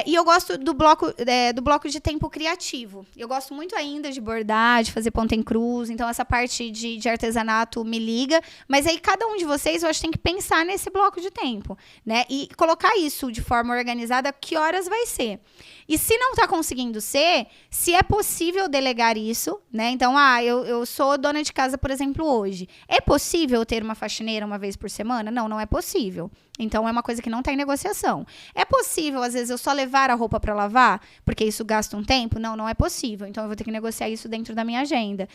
E eu gosto do bloco de tempo criativo. Eu gosto muito ainda de bordar, de fazer ponta em cruz. Então, essa parte de artesanato me liga. Mas aí, cada um de vocês, eu acho que tem que pensar nesse bloco de tempo, né? E colocar isso de forma organizada, que horas vai ser. E se não está conseguindo ser, se é possível delegar isso, né? Então, eu sou dona de casa, por exemplo, hoje. É possível ter uma faxineira uma vez por semana? Não, não é possível. Então, é uma coisa que não está em negociação. É possível, às vezes, eu só levar a roupa para lavar, porque isso gasta um tempo? Não, não é possível. Então, eu vou ter que negociar isso dentro da minha agenda.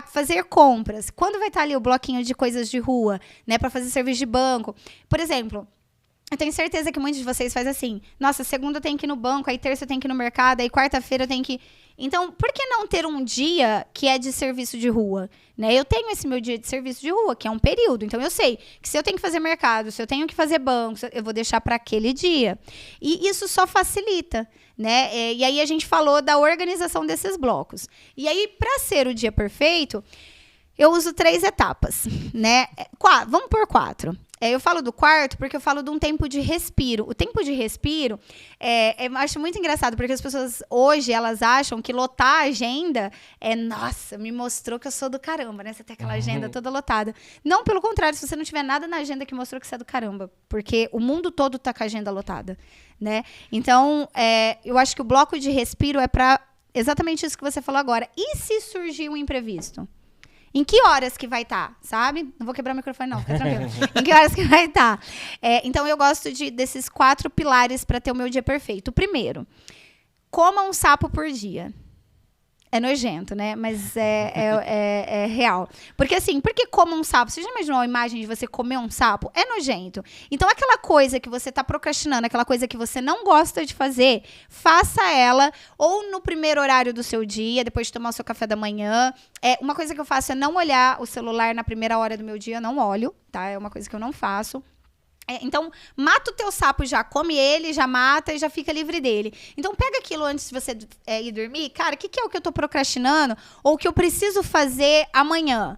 Fazer compras. Quando vai estar ali o bloquinho de coisas de rua, né? Para fazer serviço de banco. Por exemplo... Eu tenho certeza que muitos de vocês fazem assim. Nossa, segunda eu tenho que ir no banco, aí terça eu tenho que ir no mercado, aí quarta-feira eu tenho que... Então, por que não ter um dia que é de serviço de rua? Né? Eu tenho esse meu dia de serviço de rua, que é um período. Então, eu sei que se eu tenho que fazer mercado, se eu tenho que fazer banco, eu vou deixar para aquele dia. E isso só facilita, né? E aí, a gente falou da organização desses blocos. E aí, para ser o dia perfeito, eu uso 3 etapas, né? Vamos por 4. Eu falo do quarto porque eu falo de um tempo de respiro. O tempo de respiro, eu acho muito engraçado, porque as pessoas hoje, elas acham que lotar a agenda nossa, me mostrou que eu sou do caramba, né? Você tem aquela agenda toda lotada. Não, pelo contrário, se você não tiver nada na agenda que mostrou que você é do caramba, porque o mundo todo tá com a agenda lotada, né? Então, eu acho que o bloco de respiro é para exatamente isso que você falou agora. E se surgir um imprevisto? Em que horas que vai estar, sabe? Não vou quebrar o microfone, não, fica tranquilo. Em que horas que vai estar? Então, eu gosto desses 4 pilares para ter o meu dia perfeito. O primeiro, coma um sapo por dia. É nojento, né? Mas é real. Porque assim, por que coma um sapo? Você já imaginou a imagem de você comer um sapo? É nojento. Então, aquela coisa que você tá procrastinando, aquela coisa que você não gosta de fazer, faça ela ou no primeiro horário do seu dia, depois de tomar o seu café da manhã. Uma coisa que eu faço é não olhar o celular na primeira hora do meu dia. Eu não olho, tá? É uma coisa que eu não faço. Então, mata o teu sapo já, come ele, já mata e já fica livre dele. Então, pega aquilo antes de você ir dormir. Cara, o que é o que eu tô procrastinando? Ou o que eu preciso fazer amanhã?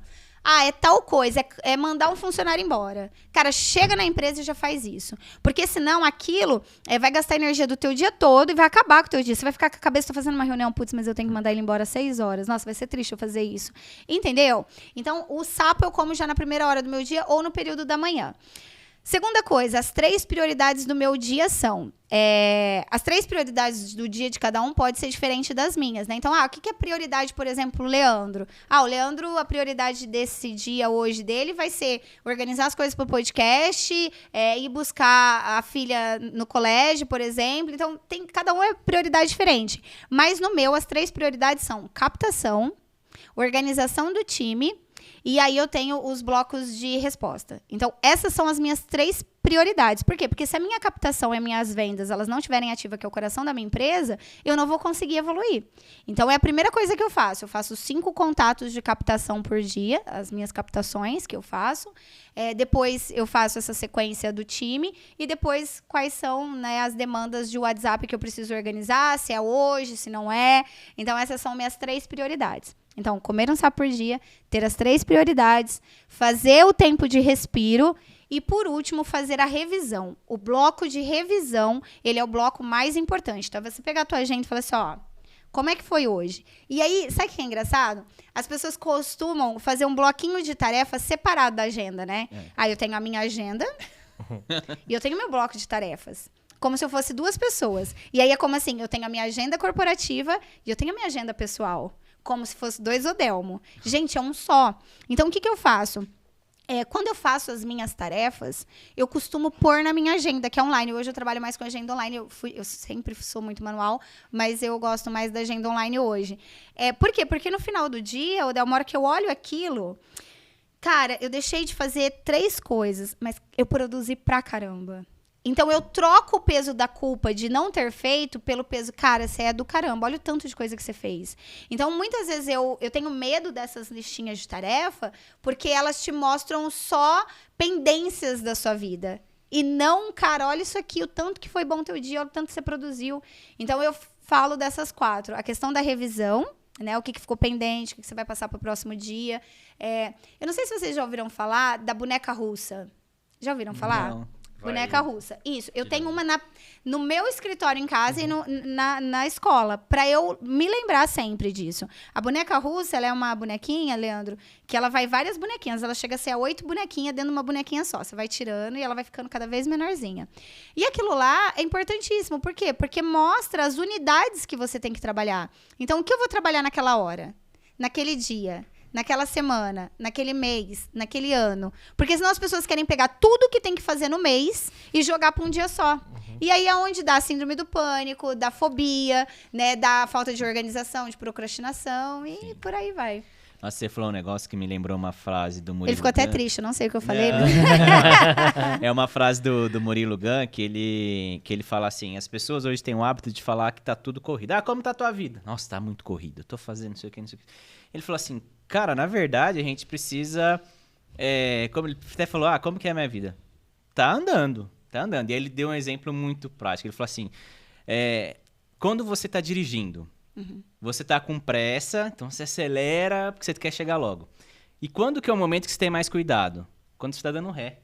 É tal coisa, é mandar um funcionário embora. Cara, chega na empresa e já faz isso. Porque senão aquilo vai gastar energia do teu dia todo e vai acabar com o teu dia. Você vai ficar com a cabeça, tô fazendo uma reunião, putz, mas eu tenho que mandar ele embora às 6 horas. Nossa, vai ser triste eu fazer isso. Entendeu? Então, o sapo eu como já na primeira hora do meu dia ou no período da manhã. Segunda coisa, as 3 prioridades do meu dia são... as 3 prioridades do dia de cada um pode ser diferente das minhas, né? Então, o que é prioridade, por exemplo, o Leandro? O Leandro, a prioridade desse dia hoje dele vai ser organizar as coisas para o podcast, ir buscar a filha no colégio, por exemplo. Então, cada um é prioridade diferente. Mas no meu, as 3 prioridades são captação, organização do time E aí eu tenho os blocos de resposta. Então, essas são as minhas 3 prioridades. Por quê? Porque se a minha captação e as minhas vendas, elas não estiverem ativas, que é o coração da minha empresa, eu não vou conseguir evoluir. Então, é a primeira coisa que eu faço. Eu faço 5 contatos de captação por dia, as minhas captações que eu faço. Depois, eu faço essa sequência do time. E depois, quais são, né, as demandas de WhatsApp que eu preciso organizar, se é hoje, se não é. Então, essas são minhas 3 prioridades. Então, comer um sapo por dia, ter as 3 prioridades, fazer o tempo de respiro e, por último, fazer a revisão. O bloco de revisão, ele é o bloco mais importante. Então, você pegar a tua agenda e falar assim, ó, como é que foi hoje? E aí, sabe o que é engraçado? As pessoas costumam fazer um bloquinho de tarefas separado da agenda, né? Aí eu tenho a minha agenda e eu tenho meu bloco de tarefas. Como se eu fosse 2 pessoas. E aí é como assim, eu tenho a minha agenda corporativa e eu tenho a minha agenda pessoal. Como se fosse 2 Odelmo. Gente, é um só. Então, o que eu faço? Quando eu faço as minhas tarefas, eu costumo pôr na minha agenda, que é online. Hoje eu trabalho mais com agenda online. Eu sempre sou muito manual, mas eu gosto mais da agenda online hoje. Por quê? Porque no final do dia, uma hora que eu olho aquilo... Cara, eu deixei de fazer 3 coisas, mas eu produzi pra caramba. Então, eu troco o peso da culpa de não ter feito pelo peso, cara, você é do caramba, olha o tanto de coisa que você fez. Então, muitas vezes eu tenho medo dessas listinhas de tarefa, porque elas te mostram só pendências da sua vida. E não, cara, olha isso aqui, o tanto que foi bom teu dia, olha o tanto que você produziu. Então, eu falo dessas 4. A questão da revisão, né? O que ficou pendente, o que você vai passar para o próximo dia. Eu não sei se vocês já ouviram falar da boneca russa. Já ouviram falar? Não. Boneca russa. Isso. Eu tenho uma no meu escritório em casa e na escola, pra eu me lembrar sempre disso. A boneca russa, ela é uma bonequinha, Leandro, que ela vai várias bonequinhas. Ela chega a ser 8 bonequinhas dentro de uma bonequinha só. Você vai tirando e ela vai ficando cada vez menorzinha. E aquilo lá é importantíssimo. Por quê? Porque mostra as unidades que você tem que trabalhar. Então, o que eu vou trabalhar naquela hora? Naquele dia? Naquela semana, naquele mês, naquele ano. Porque senão as pessoas querem pegar tudo que tem que fazer no mês e jogar para um dia só. E aí é onde dá a síndrome do pânico, da fobia, né, da falta de organização, de procrastinação e por aí vai. Nossa, você falou um negócio que me lembrou uma frase do Murilo Ele ficou até Gun. triste, eu não sei o que eu falei. É uma frase do Murilo Gun que ele fala assim, as pessoas hoje têm o hábito de falar que tá tudo corrido. Ah, como tá a tua vida? Nossa, tá muito corrido, eu tô fazendo não sei o que, não sei o que. Ele falou assim, cara, na verdade a gente precisa, como ele até falou, como que é a minha vida? Tá andando. E aí ele deu um exemplo muito prático, ele falou assim, quando você tá dirigindo, você tá com pressa, então você acelera porque você quer chegar logo. E quando que é o momento que você tem mais cuidado? Quando você tá dando ré.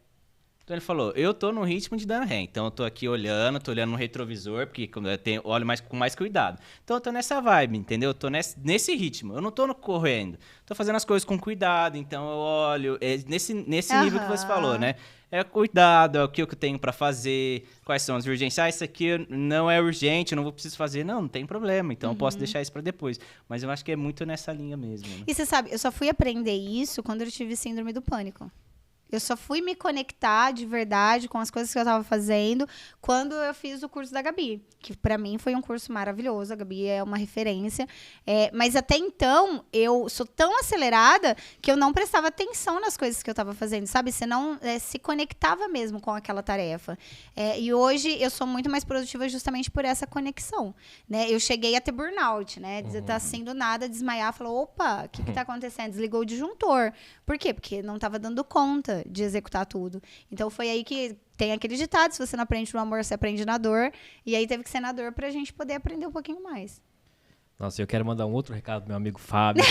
Então ele falou, eu tô no ritmo de dando ré. Então eu tô aqui olhando, tô olhando no retrovisor, porque eu olho com mais cuidado. Então eu tô nessa vibe, entendeu? Eu tô nesse ritmo, eu não tô correndo. Tô fazendo as coisas com cuidado, então eu olho, nesse nível que você falou, né? Cuidado, é o que eu tenho pra fazer, quais são as urgências. Isso aqui não é urgente, eu não preciso fazer. Não tem problema, então eu posso deixar isso pra depois. Mas eu acho que é muito nessa linha mesmo. Né? E você sabe, eu só fui aprender isso quando eu tive síndrome do pânico. Eu só fui me conectar de verdade com as coisas que eu estava fazendo quando eu fiz o curso da Gabi, que para mim foi um curso maravilhoso. A Gabi é uma referência. Mas até então, eu sou tão acelerada que eu não prestava atenção nas coisas que eu estava fazendo, sabe? Você não se conectava mesmo com aquela tarefa. E hoje eu sou muito mais produtiva justamente por essa conexão. Né? Eu cheguei a ter burnout, né? Tá assim do nada, desmaiar, falou, opa, o que está acontecendo? Desligou o disjuntor. Por quê? Porque não estava dando conta de executar tudo. Então, foi aí que tem aquele ditado, se você não aprende no amor, você aprende na dor. E aí, teve que ser na dor pra gente poder aprender um pouquinho mais. Nossa, eu quero mandar um outro recado pro meu amigo Fábio.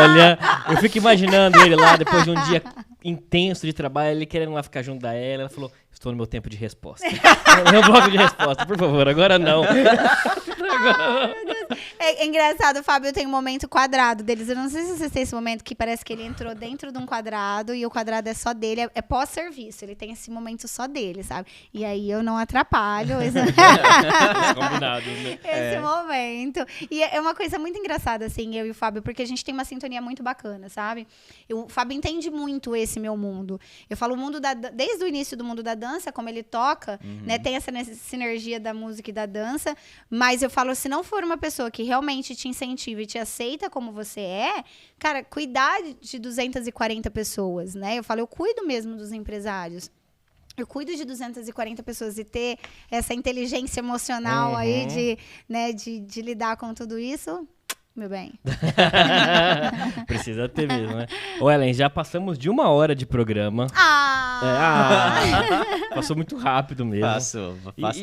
Olha, eu fico imaginando ele lá, depois de um dia intenso de trabalho, ele querendo lá ficar junto da ela falou, estou no meu tempo de resposta. Meu bloco de resposta, por favor, agora não. É engraçado, Fábio, tem um momento quadrado deles. Eu não sei se vocês têm esse momento que parece que ele entrou dentro de um quadrado e o quadrado é só dele, é pós-serviço. Ele tem esse momento só dele, sabe? E aí eu não atrapalho combinado, né? Esse momento. E é uma coisa muito engraçada, assim, eu e o Fábio, porque a gente tem uma sintonia muito bacana, sabe? O Fábio entende muito esse meu mundo. Eu falo desde o início do mundo da dança, dança, como ele toca, né? Tem essa sinergia da música e da dança. Mas eu falo, se não for uma pessoa que realmente te incentiva e te aceita como você é, cara, cuidar de 240 pessoas, né? Eu falo, eu cuido mesmo dos empresários. Eu cuido de 240 pessoas e ter essa inteligência emocional aí de lidar com tudo isso, meu bem. Precisa ter mesmo, né? Ô, Ellen, já passamos de 1 hora de programa. Passou muito rápido mesmo. Passou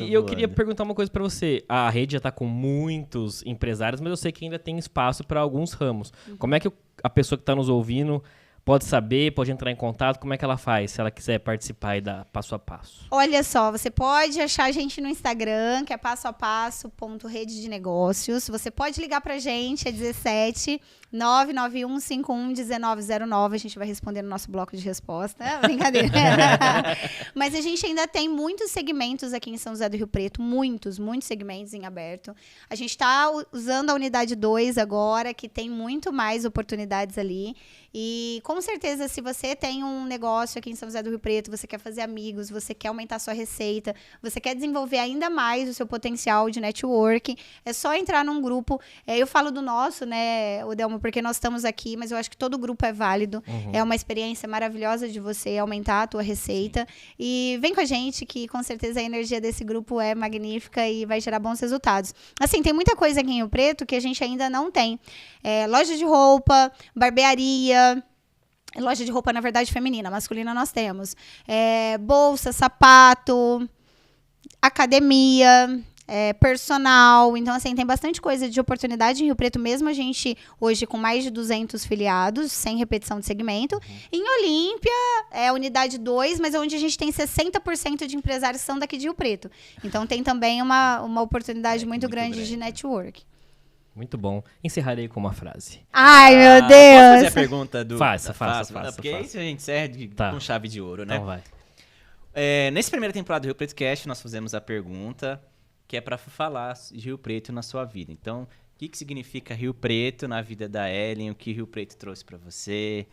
e eu queria perguntar uma coisa pra você. A rede já tá com muitos empresários, mas eu sei que ainda tem espaço para alguns ramos. Como é que a pessoa que tá nos ouvindo pode saber, pode entrar em contato? Como é que ela faz, se ela quiser participar aí da Passo a Passo? Olha só, você pode achar a gente no Instagram, que é passoapasso.rede de negócios. Você pode ligar pra gente, é 17 991511909. A gente vai responder no nosso bloco de resposta. Brincadeira. Mas a gente ainda tem muitos segmentos aqui em São José do Rio Preto. Muitos segmentos em aberto. A gente está usando a unidade 2 agora, que tem muito mais oportunidades ali. E com certeza, se você tem um negócio aqui em São José do Rio Preto, você quer fazer amigos, você quer aumentar a sua receita, você quer desenvolver ainda mais o seu potencial de network, é só entrar num grupo. Eu falo do nosso, né, Odelmo, porque nós estamos aqui, mas eu acho que todo grupo é válido. É uma experiência maravilhosa de você aumentar a tua receita. E vem com a gente, que com certeza a energia desse grupo é magnífica e vai gerar bons resultados. Assim, tem muita coisa aqui em Rio Preto que a gente ainda não tem. Loja de roupa, barbearia. Loja de roupa, na verdade, feminina. Masculina nós temos. Bolsa, sapato, academia, personal. Então, assim, tem bastante coisa de oportunidade em Rio Preto, mesmo a gente hoje com mais de 200 filiados, sem repetição de segmento. Em Olímpia, é unidade 2, mas é onde a gente tem 60% de empresários que são daqui de Rio Preto. Então, tem também uma oportunidade muito grande de network. Muito bom. Encerrarei com uma frase. Ai, meu Deus! Posso fazer a pergunta do... Faça. Porque isso a gente encerra com chave de ouro, né? Então vai. Nessa primeira temporada do Rio Preto Cast, nós fizemos a pergunta que é para falar de Rio Preto na sua vida. Então, o que significa Rio Preto na vida da Ellen? O que Rio Preto trouxe para você?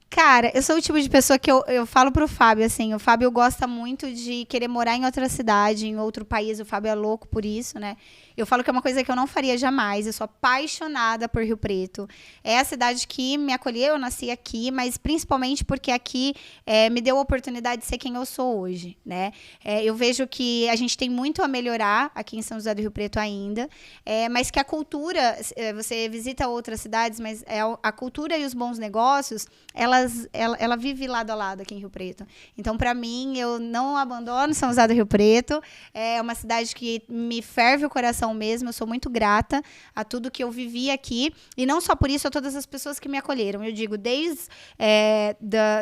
Cara, eu sou o tipo de pessoa que eu falo pro Fábio, assim, o Fábio gosta muito de querer morar em outra cidade, em outro país, o Fábio é louco por isso, né? Eu falo que é uma coisa que eu não faria jamais, eu sou apaixonada por Rio Preto. É a cidade que me acolheu, eu nasci aqui, mas principalmente porque aqui me deu a oportunidade de ser quem eu sou hoje, né? Eu vejo que a gente tem muito a melhorar aqui em São José do Rio Preto ainda, mas que a cultura, você visita outras cidades, mas a cultura e os bons negócios, ela vive lado a lado aqui em Rio Preto. Então, para mim, eu não abandono São José do Rio Preto. É uma cidade que me ferve o coração mesmo. Eu sou muito grata a tudo que eu vivi aqui. E não só por isso, a todas as pessoas que me acolheram. Eu digo, desde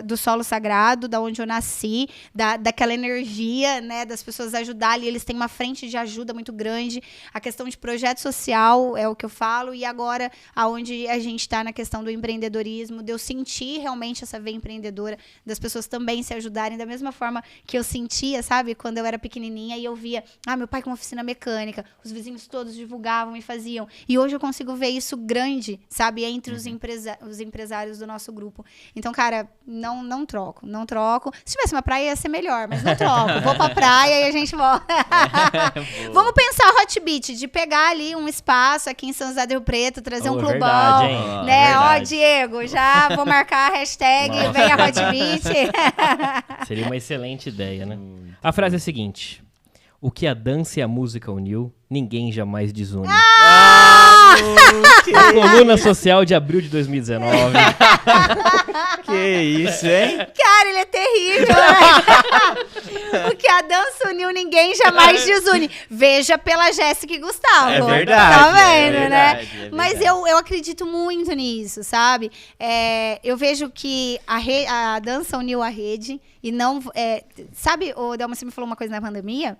do solo sagrado, da onde eu nasci, daquela energia, né, das pessoas ajudarem. Eles têm uma frente de ajuda muito grande. A questão de projeto social é o que eu falo. E agora, aonde a gente está na questão do empreendedorismo, de eu sentir realmente essa veia empreendedora, das pessoas também se ajudarem da mesma forma que eu sentia, sabe? Quando eu era pequenininha e eu via, meu pai com uma oficina mecânica, os vizinhos todos divulgavam e faziam. E hoje eu consigo ver isso grande, sabe? Entre os empresários do nosso grupo. Então, cara, não troco. Se tivesse uma praia ia ser melhor, mas não troco. Vou pra praia e a gente volta. Vamos pensar Hot Beat, de pegar ali um espaço aqui em São José do Rio Preto, trazer um clubão, verdade, hein? né? Verdade. Diego, já vou marcar a hashtag venha Hot Beat. Seria uma excelente ideia, né? A frase é a seguinte: o que a dança e a música uniu, ninguém jamais desune. A coluna social de abril de 2019. Que isso, hein? Cara, ele é terrível, né? O que a dança uniu, ninguém jamais desune. Veja pela Jéssica e Gustavo. É verdade. Tá vendo, verdade, né? Mas eu acredito muito nisso, sabe? Eu vejo que a dança uniu a rede e não... sabe, o Delma, você me falou uma coisa na pandemia?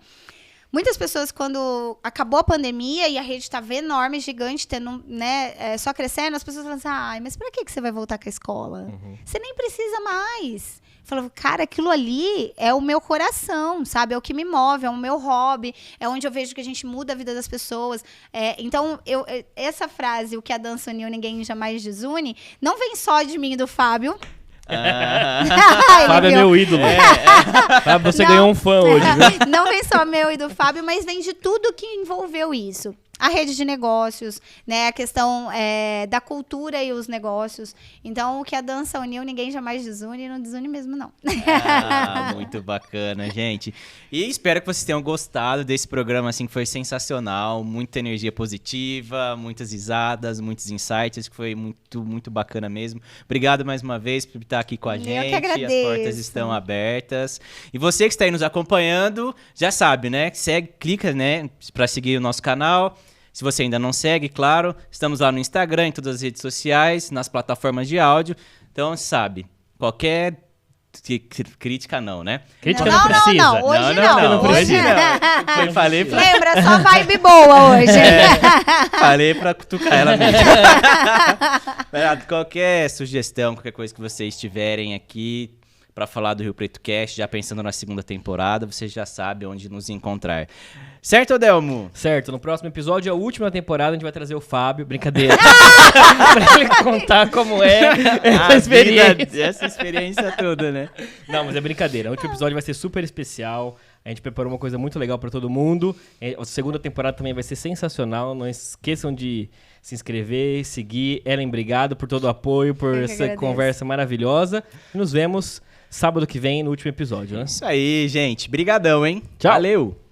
Muitas pessoas, quando acabou a pandemia e a rede estava enorme, gigante, tendo, né, só crescendo, as pessoas falam assim, mas pra que você vai voltar com a escola? Você nem precisa mais. Falava, cara, aquilo ali é o meu coração, sabe? É o que me move, é o meu hobby, é onde eu vejo que a gente muda a vida das pessoas. Então, essa frase, o que a dança uniu, ninguém jamais desune, não vem só de mim e do Fábio. Fábio é meu ídolo. Fábio, você ganhou um fã hoje, viu? Não vem só meu e do Fábio, mas vem de tudo que envolveu isso. A rede de negócios, né? A questão da cultura e os negócios. Então, o que a dança uniu, ninguém jamais desune e não desune mesmo, não. Muito bacana, gente. E espero que vocês tenham gostado desse programa, assim, que foi sensacional. Muita energia positiva, muitas risadas, muitos insights, que foi muito, muito bacana mesmo. Obrigado mais uma vez por estar aqui com a gente. Eu que agradeço. As portas estão abertas. E você que está aí nos acompanhando, já sabe, né? Segue, clica, né? Para seguir o nosso canal. Se você ainda não segue, claro, estamos lá no Instagram, em todas as redes sociais, nas plataformas de áudio. Então, sabe, qualquer crítica não, né? Crítica não precisa. Não, hoje não. Hoje não. Falei pra... Lembra, só vibe boa hoje. Falei pra cutucar ela mesmo. Qualquer sugestão, qualquer coisa que vocês tiverem aqui para falar do Rio Preto Cast, já pensando na segunda temporada, você já sabe onde nos encontrar. Certo, Adelmo? Certo. No próximo episódio, a última temporada, a gente vai trazer o Fábio. Brincadeira. Pra ele contar como é essa experiência toda, né? Não, mas é brincadeira. O último episódio vai ser super especial. A gente preparou uma coisa muito legal pra todo mundo. A segunda temporada também vai ser sensacional. Não esqueçam de se inscrever, seguir. Ellen, obrigado por todo o apoio, por essa conversa maravilhosa. E nos vemos sábado que vem no último episódio, né? Isso aí, gente. Brigadão, hein? Tchau. Valeu!